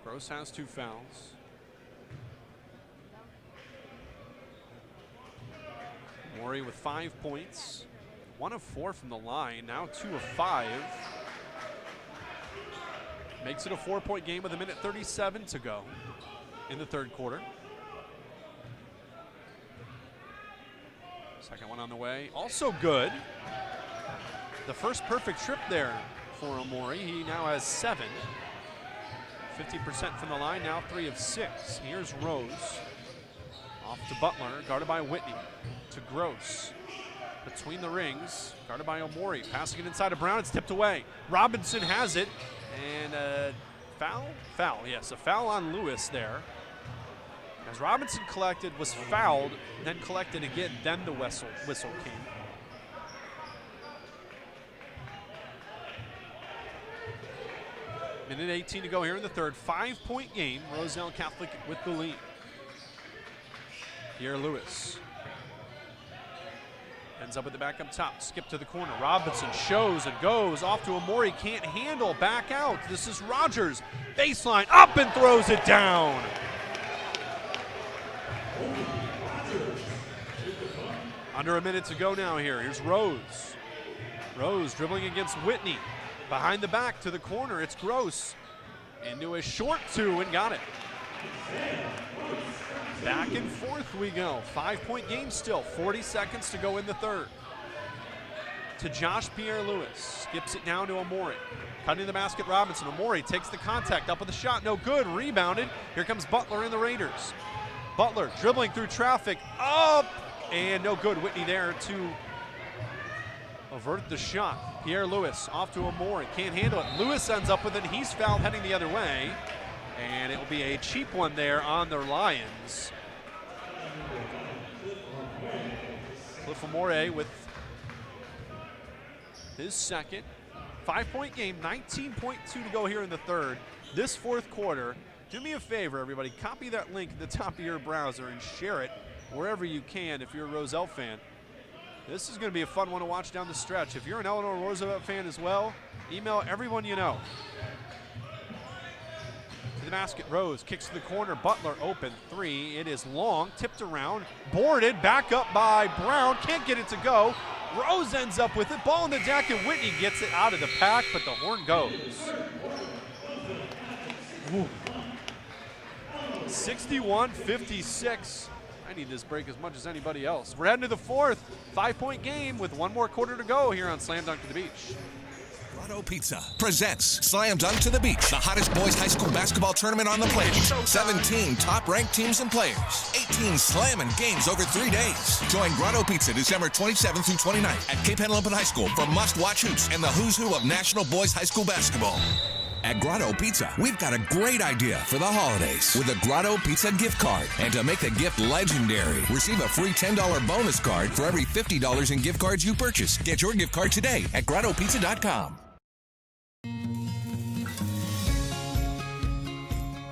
Gross has 2 fouls. Maury with 5 points. 1 of 4 from the line, now 2 of 5. Makes it a 4-point game with 1:37 to go in the third quarter. Second one on the way, also good. The first perfect trip there for Amori. He now has 7. 50% from the line, now 3 of 6. Here's Rose. Off to Butler, guarded by Whitney. To Gross. Between the rings, guarded by Amori. Passing it inside of Brown, it's tipped away. Robinson has it, and a foul? Foul, yes, a foul on Lewis there. As Robinson collected, was fouled, then collected again, then the whistle came. Minute 18 to go here in the third. 5-point game. Roselle Catholic with the lead. Pierre-Louis ends up at the back up top. Skip to the corner. Robinson shows and goes off to Amori. Can't handle. Back out. This is Rogers. Baseline up and throws it down. Under a minute to go now here. Here's Rose. Rose dribbling against Whitney. Behind the back to the corner, it's Gross. Into a short 2 and got it. Back and forth we go. 5-point game still, 40 seconds to go in the third. To Josh Pierre-Louis, skips it down to Amori. Cutting the basket, Robinson. Amori takes the contact, up with the shot, no good, rebounded. Here comes Butler and the Raiders. Butler dribbling through traffic, up, and no good. Whitney there to avert the shot. Pierre-Louis off to Amori, can't handle it. Lewis ends up with it, he's fouled heading the other way. And it will be a cheap one there on the Lions. Cliff Amore with his second. 5-point game, 19.2 to go here in the third. This fourth quarter, do me a favor, everybody, copy that link at the top of your browser and share it wherever you can if you're a Roselle fan. This is going to be a fun one to watch down the stretch. If you're an Eleanor Roosevelt fan as well, email everyone you know. To the basket, Rose kicks to the corner. Butler open 3. It is long, tipped around, boarded, back up by Brown. Can't get it to go. Rose ends up with it. Ball in the deck, and Whitney gets it out of the pack, but the horn goes. 61-56. I need this break as much as anybody else. We're heading to the fourth. 5-point game with one more quarter to go here on Slam Dunk to the Beach. Grotto Pizza presents Slam Dunk to the Beach, the hottest boys high school basketball tournament on the planet. 17 top-ranked teams and players. 18 slamming games over 3 days. Join Grotto Pizza December 27th through 29th at Cape Henlopen High School for must-watch hoops and the who's who of national boys high school basketball. At Grotto Pizza, we've got a great idea for the holidays with a Grotto Pizza gift card. And to make the gift legendary, receive a free $10 bonus card for every $50 in gift cards you purchase. Get your gift card today at GrottoPizza.com.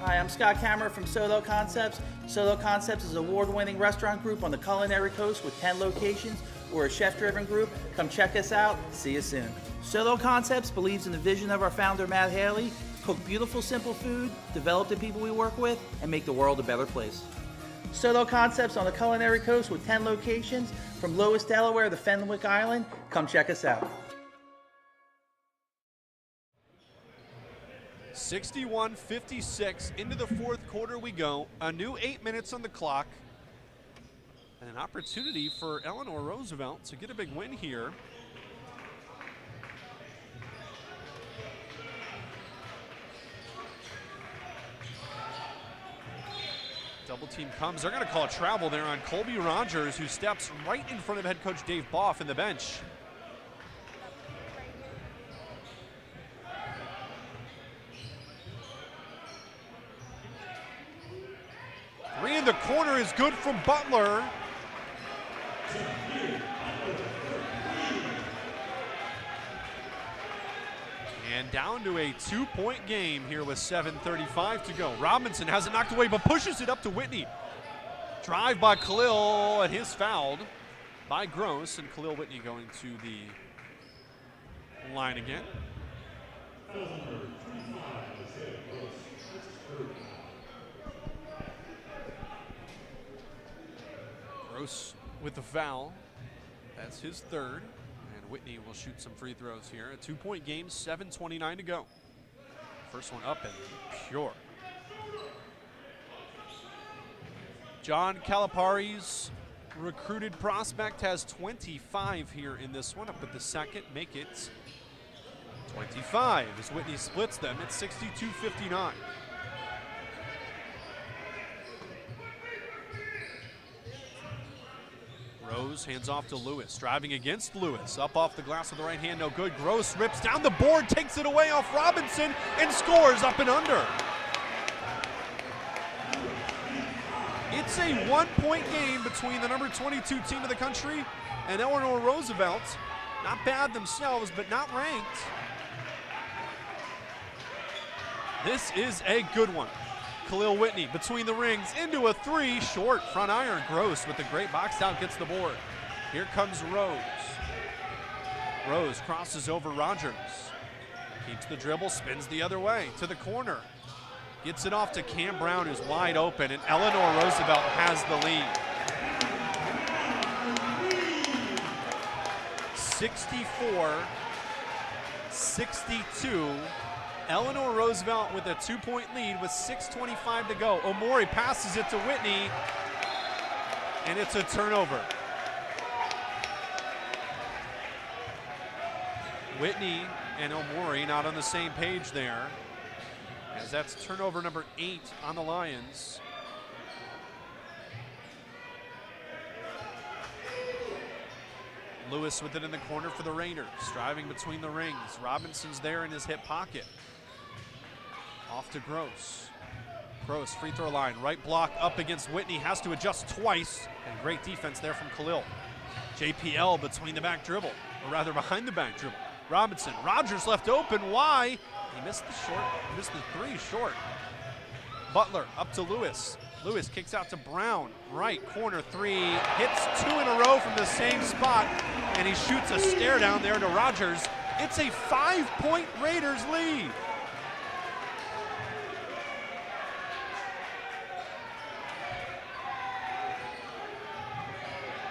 Hi, I'm Scott Kammerer from Solo Concepts. Solo Concepts is an award-winning restaurant group on the culinary coast with 10 locations. We're a chef-driven group. Come check us out. See you soon. Solo Concepts believes in the vision of our founder, Matt Haley, cook beautiful, simple food, develop the people we work with, and make the world a better place. Solo Concepts on the culinary coast with 10 locations from Lewis, Delaware to Fenwick Island. Come check us out. 61-56, into the fourth quarter we go. A new 8 minutes on the clock. And an opportunity for Eleanor Roosevelt to get a big win here. Double team comes. They're going to call a travel there on Colby Rogers, who steps right in front of head coach Dave Boff in the bench. Three in the corner is good from Butler. And down to a 2-point game here with 7:35 to go. Robinson has it knocked away, but pushes it up to Whitney. Drive by Khalil, and his fouled by Gross, and Khalil Whitney going to the line again. Gross with the foul. That's his third. And Whitney will shoot some free throws here. A 2-point game, 7:29 to go. First one up and pure. John Calipari's recruited prospect has 25 here in this one. Up at the second, make it 25 as Whitney splits them at 62-59. Rose hands off to Lewis, driving against Lewis, up off the glass with the right hand, no good. Gross rips down the board, takes it away off Robinson, and scores up and under. It's a 1-point game between the number 22 team of the country and Eleanor Roosevelt. Not bad themselves, but not ranked. This is a good one. Khalil Whitney between the rings into a three, short front iron. Gross with the great box out gets the board. Here comes Rose. Rose crosses over Rogers. Keeps the dribble, spins the other way to the corner. Gets it off to Cam Brown, who's wide open, and Eleanor Roosevelt has the lead. 64-62. Eleanor Roosevelt with a 2-point lead with 6:25 to go. Omori passes it to Whitney, and it's a turnover. Whitney and Omori not on the same page there, as that's turnover number 8 on the Lions. Lewis with it in the corner for the Raiders, driving between the rings. Robinson's there in his hip pocket. Off to Gross. Gross, free throw line, right block up against Whitney, has to adjust twice, and great defense there from Khalil. JPL between the back dribble, or rather behind the back dribble. Robinson, Rogers left open, why? He missed the three short. Butler up to Lewis. Lewis kicks out to Brown, right corner three, hits 2 in a row from the same spot, and he shoots a stare down there to Rogers. It's a 5-point Raiders lead.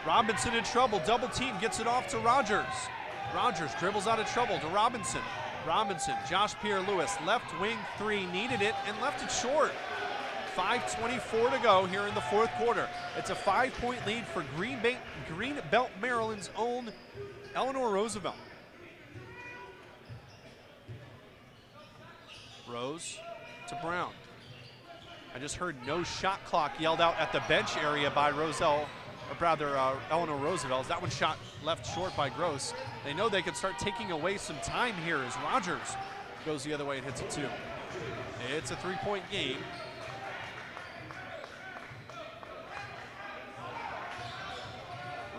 Robinson in trouble, double team, gets it off to Rogers. Rogers dribbles out of trouble to Robinson. Robinson, Josh Pierre-Louis, left wing three, needed it and left it short. 5:24 to go here in the fourth quarter. It's a 5-point lead for Greenbelt, Maryland's own Eleanor Roosevelt. Rose to Brown. I just heard no shot clock yelled out at the bench area by Roselle, or rather Eleanor Roosevelt. As that one shot left short by Gross. They know they can start taking away some time here as Rogers goes the other way and hits a two. It's a 3-point game.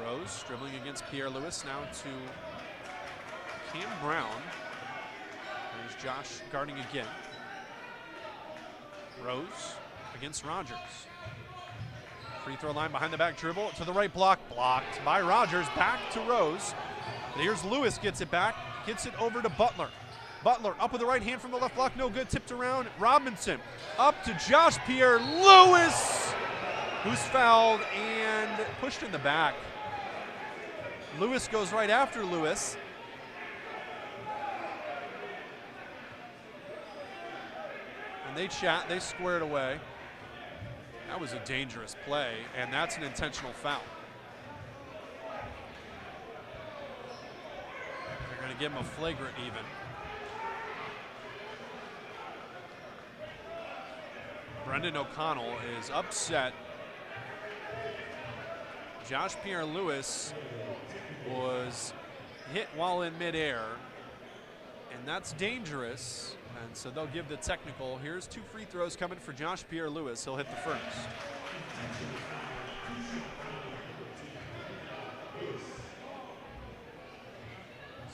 Rose dribbling against Pierre-Louis, now to Cam Brown. There's Josh guarding again. Rose against Rogers. Free throw line behind the back dribble to the right block, blocked by Rogers, back to Rose. And here's Lewis, gets it back, gets it over to Butler. Butler up with the right hand from the left block, no good, tipped around. Robinson up to Josh Pierre-Louis, who's fouled and pushed in the back. Lewis goes right after Lewis. And they chat, they squared away. That was a dangerous play, and that's an intentional foul. They're going to give him a flagrant even. Brendan O'Connell is upset. Josh Pierre-Louis was hit while in midair, and that's dangerous. And so they'll give the technical. Here's two free throws coming for Josh Pierre-Louis. He'll hit the first.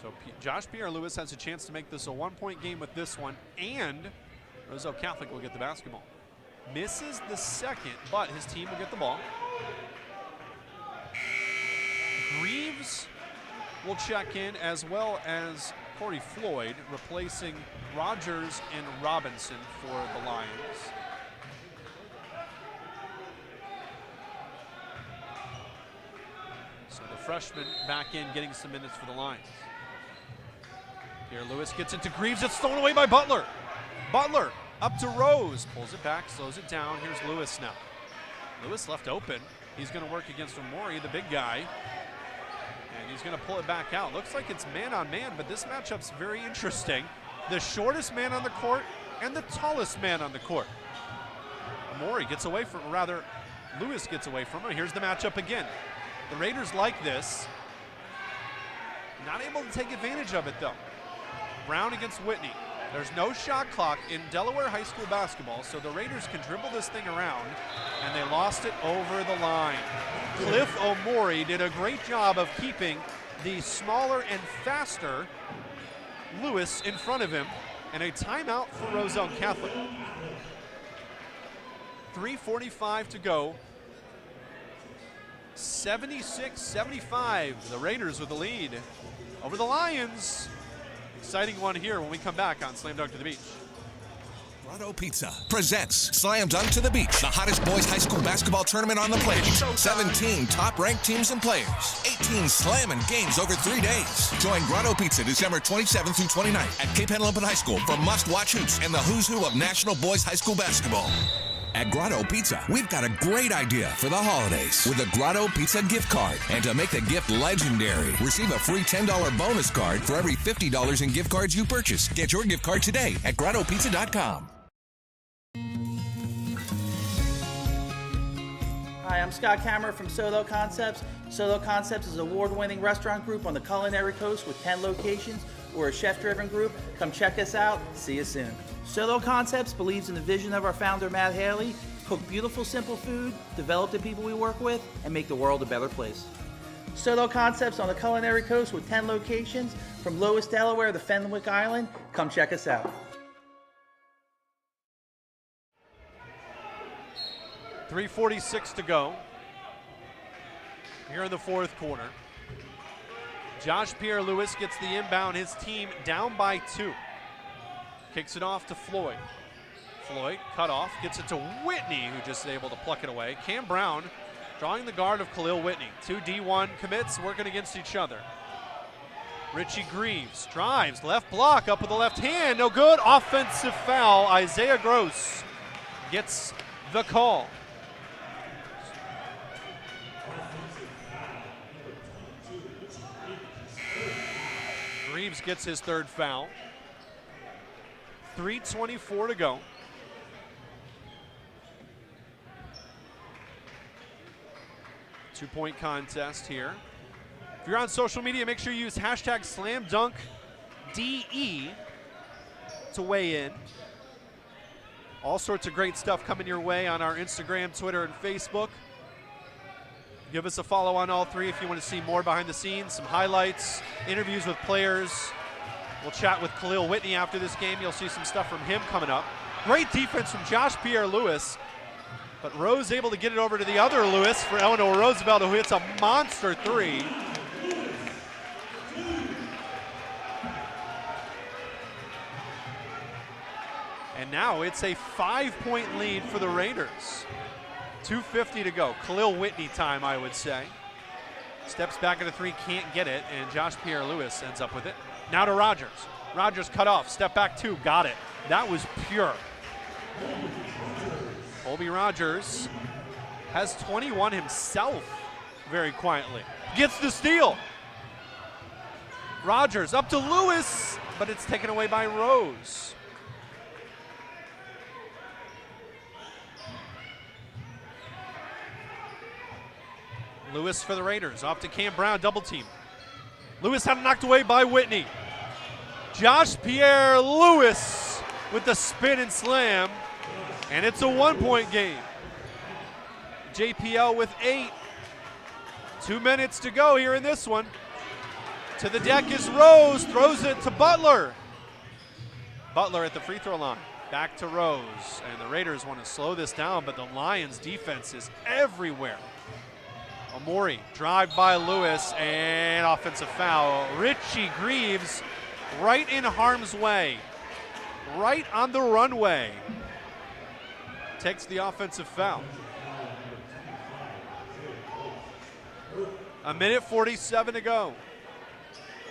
So Josh Pierre-Louis has a chance to make this a 1-point game with this one, and Roselle Catholic will get the basketball. Misses the second, but his team will get the ball. Greaves will check in, as well as Corey Floyd, replacing Rogers and Robinson for the Lions. So the freshman back in, getting some minutes for the Lions. Pierre-Louis gets it to Greaves. It's thrown away by Butler. Butler up to Rose, pulls it back, slows it down. Here's Lewis now. Lewis left open. He's going to work against Omori, the big guy. And he's going to pull it back out. Looks like it's man on man, but this matchup's very interesting. The shortest man on the court and the tallest man on the court. Omori gets away from, rather, Lewis gets away from him. Here's the matchup again. The Raiders like this. Not able to take advantage of it though. Brown against Whitney. There's no shot clock in Delaware high school basketball, so the Raiders can dribble this thing around, and they lost it over the line. Cliff Omori did a great job of keeping the smaller and faster Lewis in front of him, and a timeout for Roselle Catholic. 3:45 to go. 76-75, the Raiders with the lead over the Lions. Exciting one here when we come back on Slam Dunk to the Beach. Grotto Pizza presents Slam Dunk to the Beach, the hottest boys high school basketball tournament on the planet. 17 top-ranked teams and players. 18 slamming games over 3 days. Join Grotto Pizza December 27th through 29th at Cape Henlopen High School for must-watch hoops and the who's who of national boys high school basketball. At Grotto Pizza, we've got a great idea for the holidays with a Grotto Pizza gift card. And to make the gift legendary, receive a free $10 bonus card for every $50 in gift cards you purchase. Get your gift card today at GrottoPizza.com. Hi, I'm Scott Kammerer from Solo Concepts. Solo Concepts is an award-winning restaurant group on the culinary coast with 10 locations. We're a chef-driven group. Come check us out. See you soon. Solo Concepts believes in the vision of our founder, Matt Haley: cook beautiful, simple food, develop the people we work with, and make the world a better place. Solo Concepts on the culinary coast with 10 locations from Lois, Delaware to Fenwick Island. Come check us out. 3:46 to go here in the fourth quarter. Josh Pierre-Louis gets the inbound, his team down by 2. Kicks it off to Floyd. Floyd, cut off, gets it to Whitney, who just is able to pluck it away. Cam Brown Drawing the guard of Khalil Whitney. Two D1 commits working against each other. Richie Greaves drives, left block, up with the left hand, no good. Offensive foul. Isaiah Gross gets the call. Greaves gets his third foul. 3:24 to go. Two-point contest here. If you're on social media, make sure you use hashtag #SlamDunkDE to weigh in. All sorts of great stuff coming your way on our Instagram, Twitter, and Facebook. Give us a follow on all three if you want to see more behind the scenes, some highlights, interviews with players. We'll chat with Khalil Whitney after this game. You'll see some stuff from him coming up. Great defense from Josh Pierre-Louis, but Rose able to get it over to the other Lewis for Eleanor Roosevelt, who hits a monster three. And now it's a 5-point lead for the Raiders. 2:50 to go. Khalil Whitney time, I would say. Steps back at a three, can't get it, and Josh Pierre-Louis ends up with it. Now to Rogers. Rogers cut off, step back two, got it. That was pure. Colby Rogers has 21 himself very quietly. Gets the steal. Rogers up to Lewis, but it's taken away by Rose. Lewis for the Raiders, off to Cam Brown, double team. Lewis had it knocked away by Whitney. Josh Pierre-Louis with the spin and slam, and it's a 1-point game. JPL with 8. 2 minutes to go here in this one. To the deck is Rose, throws it to Butler. Butler at the free throw line. Back to Rose, and the Raiders want to slow this down, but the Lions defense is everywhere. Amori, drive by Lewis, and offensive foul. Richie Greaves right in harm's way, right on the runway. Takes the offensive foul. 1:47 to go.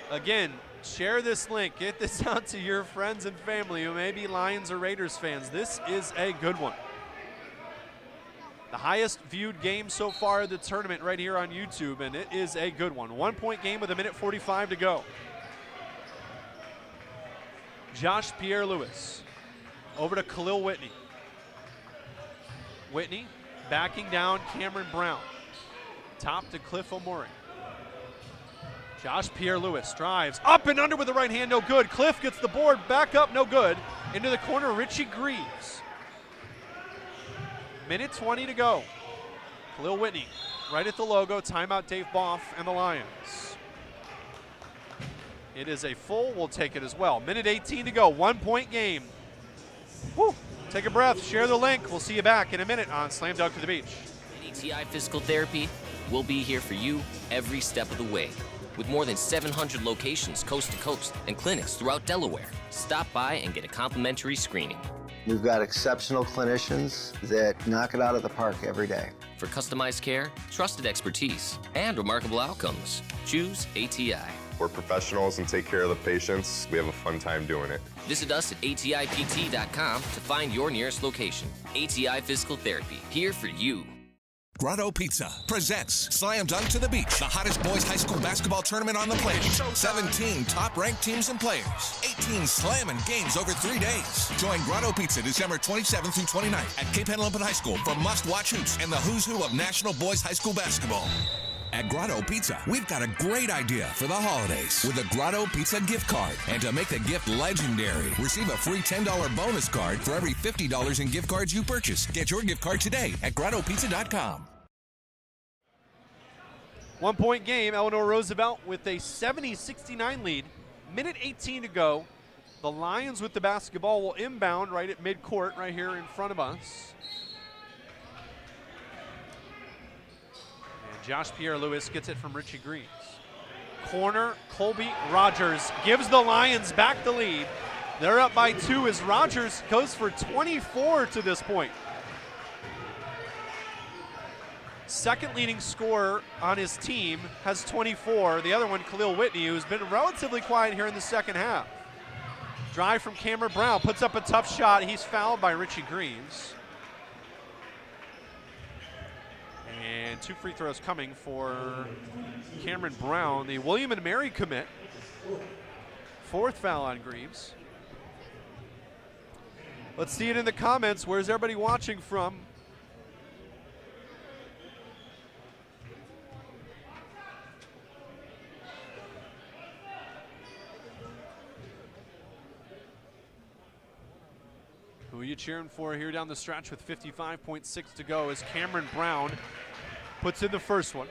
Again, share this link. Get this out to your friends and family who may be Lions or Raiders fans. This is a good one. The highest viewed game so far of the tournament right here on YouTube, and it is a good one. 1-point game with 1:45 to go. Josh Pierre-Louis over to Khalil Whitney. Whitney backing down Cameron Brown. Top to Cliff Omori. Josh Pierre-Louis drives up and under with the right hand, no good. Cliff gets the board, back up, no good. Into the corner, Richie Greaves. 1:20 to go. Khalil Whitney right at the logo, timeout Dave Boff and the Lions. It is a full, we'll take it as well. 1:18 to go, 1-point game. Woo. Take a breath, share the link. We'll see you back in a minute on Slam Dunk to the Beach. NETI Physical Therapy will be here for you every step of the way. With more than 700 locations coast to coast and clinics throughout Delaware, stop by and get a complimentary screening. We've got exceptional clinicians that knock it out of the park every day. For customized care, trusted expertise, and remarkable outcomes, choose ATI. We're professionals and take care of the patients. We have a fun time doing it. Visit us at ATIPT.com to find your nearest location. ATI Physical Therapy, here for you. Grotto Pizza presents Slam Dunk to the Beach, the hottest boys high school basketball tournament on the planet. 17 top-ranked teams and players, 18 slamming games over 3 days. Join Grotto Pizza December 27th through 29th at Cape Henlopen High School for must-watch hoops and the who's who of national boys high school basketball. At Grotto Pizza, we've got a great idea for the holidays with a Grotto Pizza gift card. And to make the gift legendary, receive a free $10 bonus card for every $50 in gift cards you purchase. Get your gift card today at GrottoPizza.com. 1-point game, Eleanor Roosevelt with a 70-69 lead. 1:18 to go. The Lions with the basketball will inbound right at midcourt right here in front of us. Josh Pierre-Louis gets it from Richie Greaves. Corner, Colby Rogers gives the Lions back the lead. They're up by 2 as Rogers goes for 24 to this point. second leading scorer on his team, has 24. The other one, Khalil Whitney, who's been relatively quiet here in the second half. Drive from Cameron Brown, puts up a tough shot. He's fouled by Richie Greaves. And 2 free throws coming for Cameron Brown, the William & Mary commit. 4th foul on Greaves. Let's see it in the comments. Where's everybody watching from? Who are you cheering for here down the stretch with 55.6 to go as Cameron Brown puts in the first one.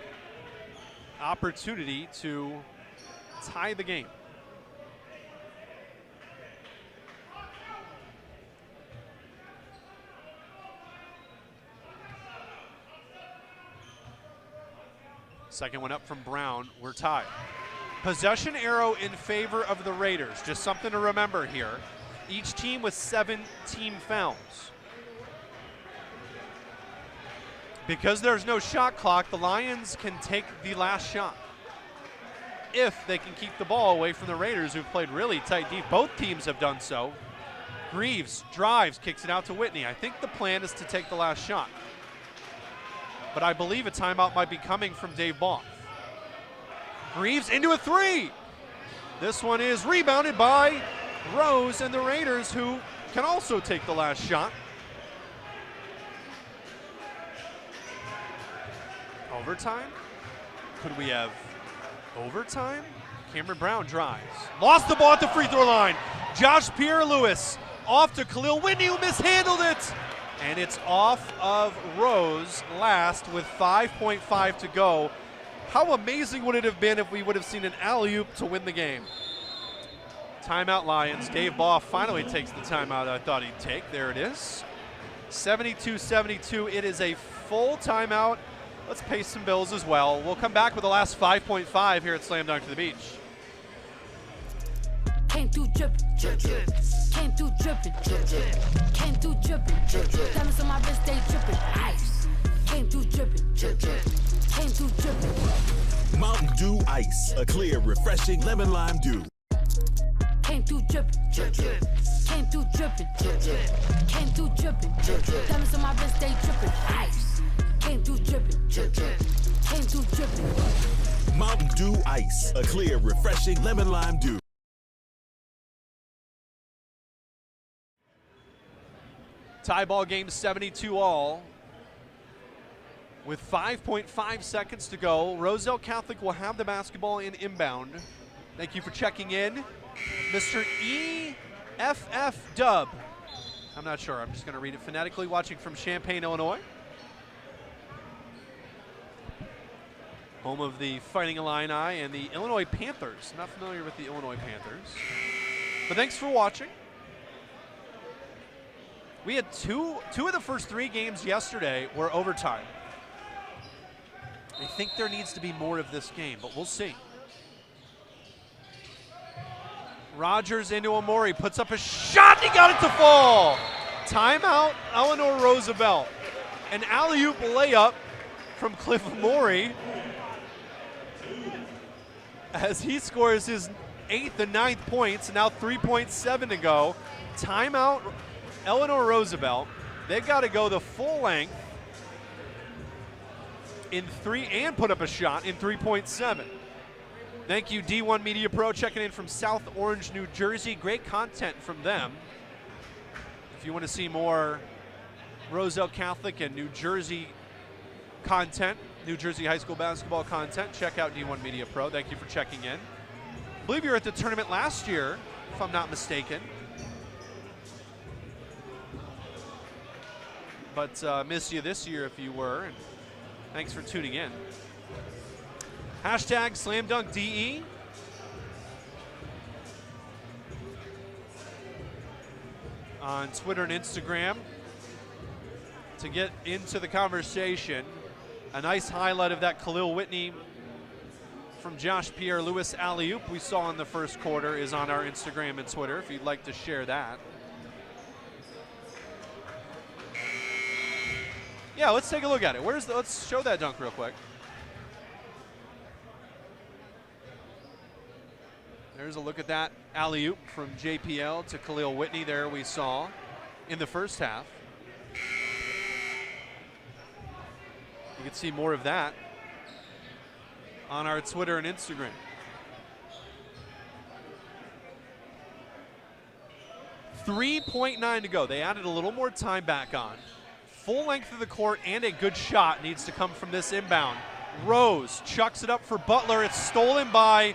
Opportunity to tie the game. Second one up from Brown. We're tied. Possession arrow in favor of the Raiders. Just something to remember here. Each team with 7 team fouls. Because there's no shot clock, the Lions can take the last shot if they can keep the ball away from the Raiders, who've played really tight deep. Both teams have done so. Greaves drives, kicks it out to Whitney. I think the plan is to take the last shot, but I believe a timeout might be coming from Dave Boff. Greaves into a 3. This one is rebounded by Rose and the Raiders, who can also take the last shot. Overtime? Could we have overtime? Cameron Brown drives. Lost the ball at the free throw line. Josh Pierre-Louis off to Khalil Whitney, who mishandled it. And it's off of Rose last with 5.5 to go. How amazing would it have been if we would have seen an alley-oop to win the game? Timeout Lions. Dave Boff finally takes the timeout I thought he'd take. There it is. 72-72. It is a full timeout. Let's pay some bills as well. We'll come back with the last 5.5 here at Slam Dunk to the Beach. Came through drippin', drip, drip. Came through drippin', drip, drip. Came through drippin', drip, drip. Diamonds on my wrist, they drippin'. Ice. Came through drippin', drip, drip. Came through drippin'. Mountain Dew Ice, a clear, refreshing lemon lime dew. Came through drippin', drip, drip. Came through drippin', drip, drip. Came through drippin', drip, drip. Diamonds on my wrist, they drippin'. Ice. Came through drippin', drip, drip. Came through drippin'. Mountain Dew Ice, a clear, refreshing lemon lime dew. Tie ball game 72-all. With 5.5 seconds to go, Roselle Catholic will have the basketball in inbound. Thank you for checking in, Mr. EFF Dub. I'm not sure, I'm just gonna read it phonetically, watching from Champaign, Illinois. Home of the Fighting Illini and the Illinois Panthers. Not familiar with the Illinois Panthers, but thanks for watching. We had two of the first 3 games yesterday were overtime. I think there needs to be more of this game, but we'll see. Rogers into Amori, puts up a shot, he got it to fall. Timeout, Eleanor Roosevelt. An alley-oop layup from Cliff Amori as he scores his 8th and 9th points, now 3.7 to go. Timeout, Eleanor Roosevelt. They've got to go the full length in 3 and put up a shot in 3.7. Thank you, D1 Media Pro, checking in from South Orange, New Jersey. Great content from them. If you want to see more Roselle Catholic and New Jersey content, New Jersey high school basketball content, check out D1 Media Pro. Thank you for checking in. I believe you were at the tournament last year, if I'm not mistaken. But miss you this year if you were, and thanks for tuning in. Hashtag SlamDunkDE. On Twitter and Instagram to get into the conversation. A nice highlight of that Khalil Whitney from Josh Pierre-Louis alley-oop we saw in the first quarter is on our Instagram and Twitter if you'd like to share that. Yeah, let's take a look at it. Let's show that dunk real quick. There's a look at that alley-oop from JPL to Khalil Whitney there we saw in the first half. You can see more of that on our Twitter and Instagram. 3.9 to go. They added a little more time back on. Full length of the court and a good shot needs to come from this inbound. Rose chucks it up for Butler. It's stolen by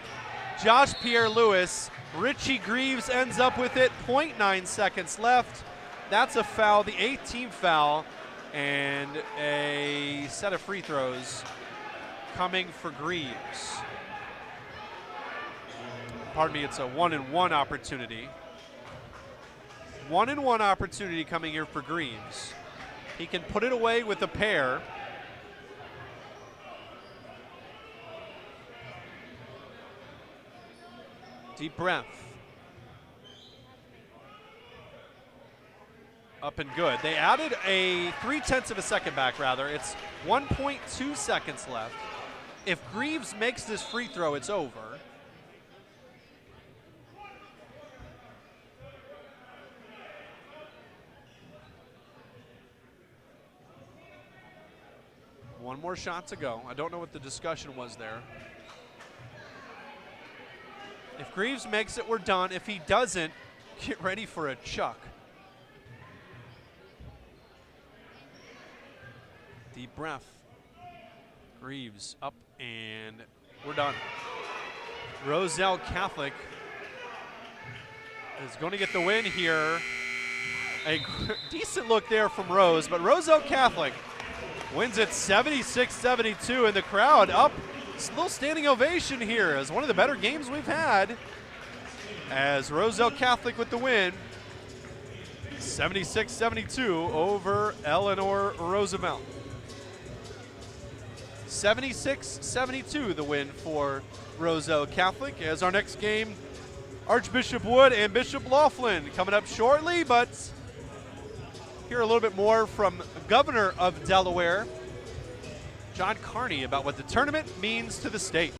Josh Pierre-Louis. Richie Greaves ends up with it. 0.9 seconds left. That's a foul, the 8th team foul, and a set of free throws coming for Greaves. Pardon me, it's a 1-and-1 opportunity. 1-and-1 opportunity coming here for Greaves. He can put it away with a pair. Deep breath. Up and good. They added a 0.3 of a second back, rather. It's 1.2 seconds left. If Greaves makes this free throw, it's over. One more shot to go. I don't know what the discussion was there. If Greaves makes it, we're done. If he doesn't, get ready for a chuck. Deep breath. Greaves up, and we're done. Roselle Catholic is going to get the win here. A decent look there from Rose, but Roselle Catholic wins it 76-72, and the crowd up. It's a little standing ovation here as one of the better games we've had, as Roselle Catholic with the win, 76-72 over Eleanor Roosevelt. 76-72 the win for Roselle Catholic. As our next game, Archbishop Wood and Bishop Laughlin coming up shortly, but hear a little bit more from Governor of Delaware, John Carney, about what the tournament means to the state.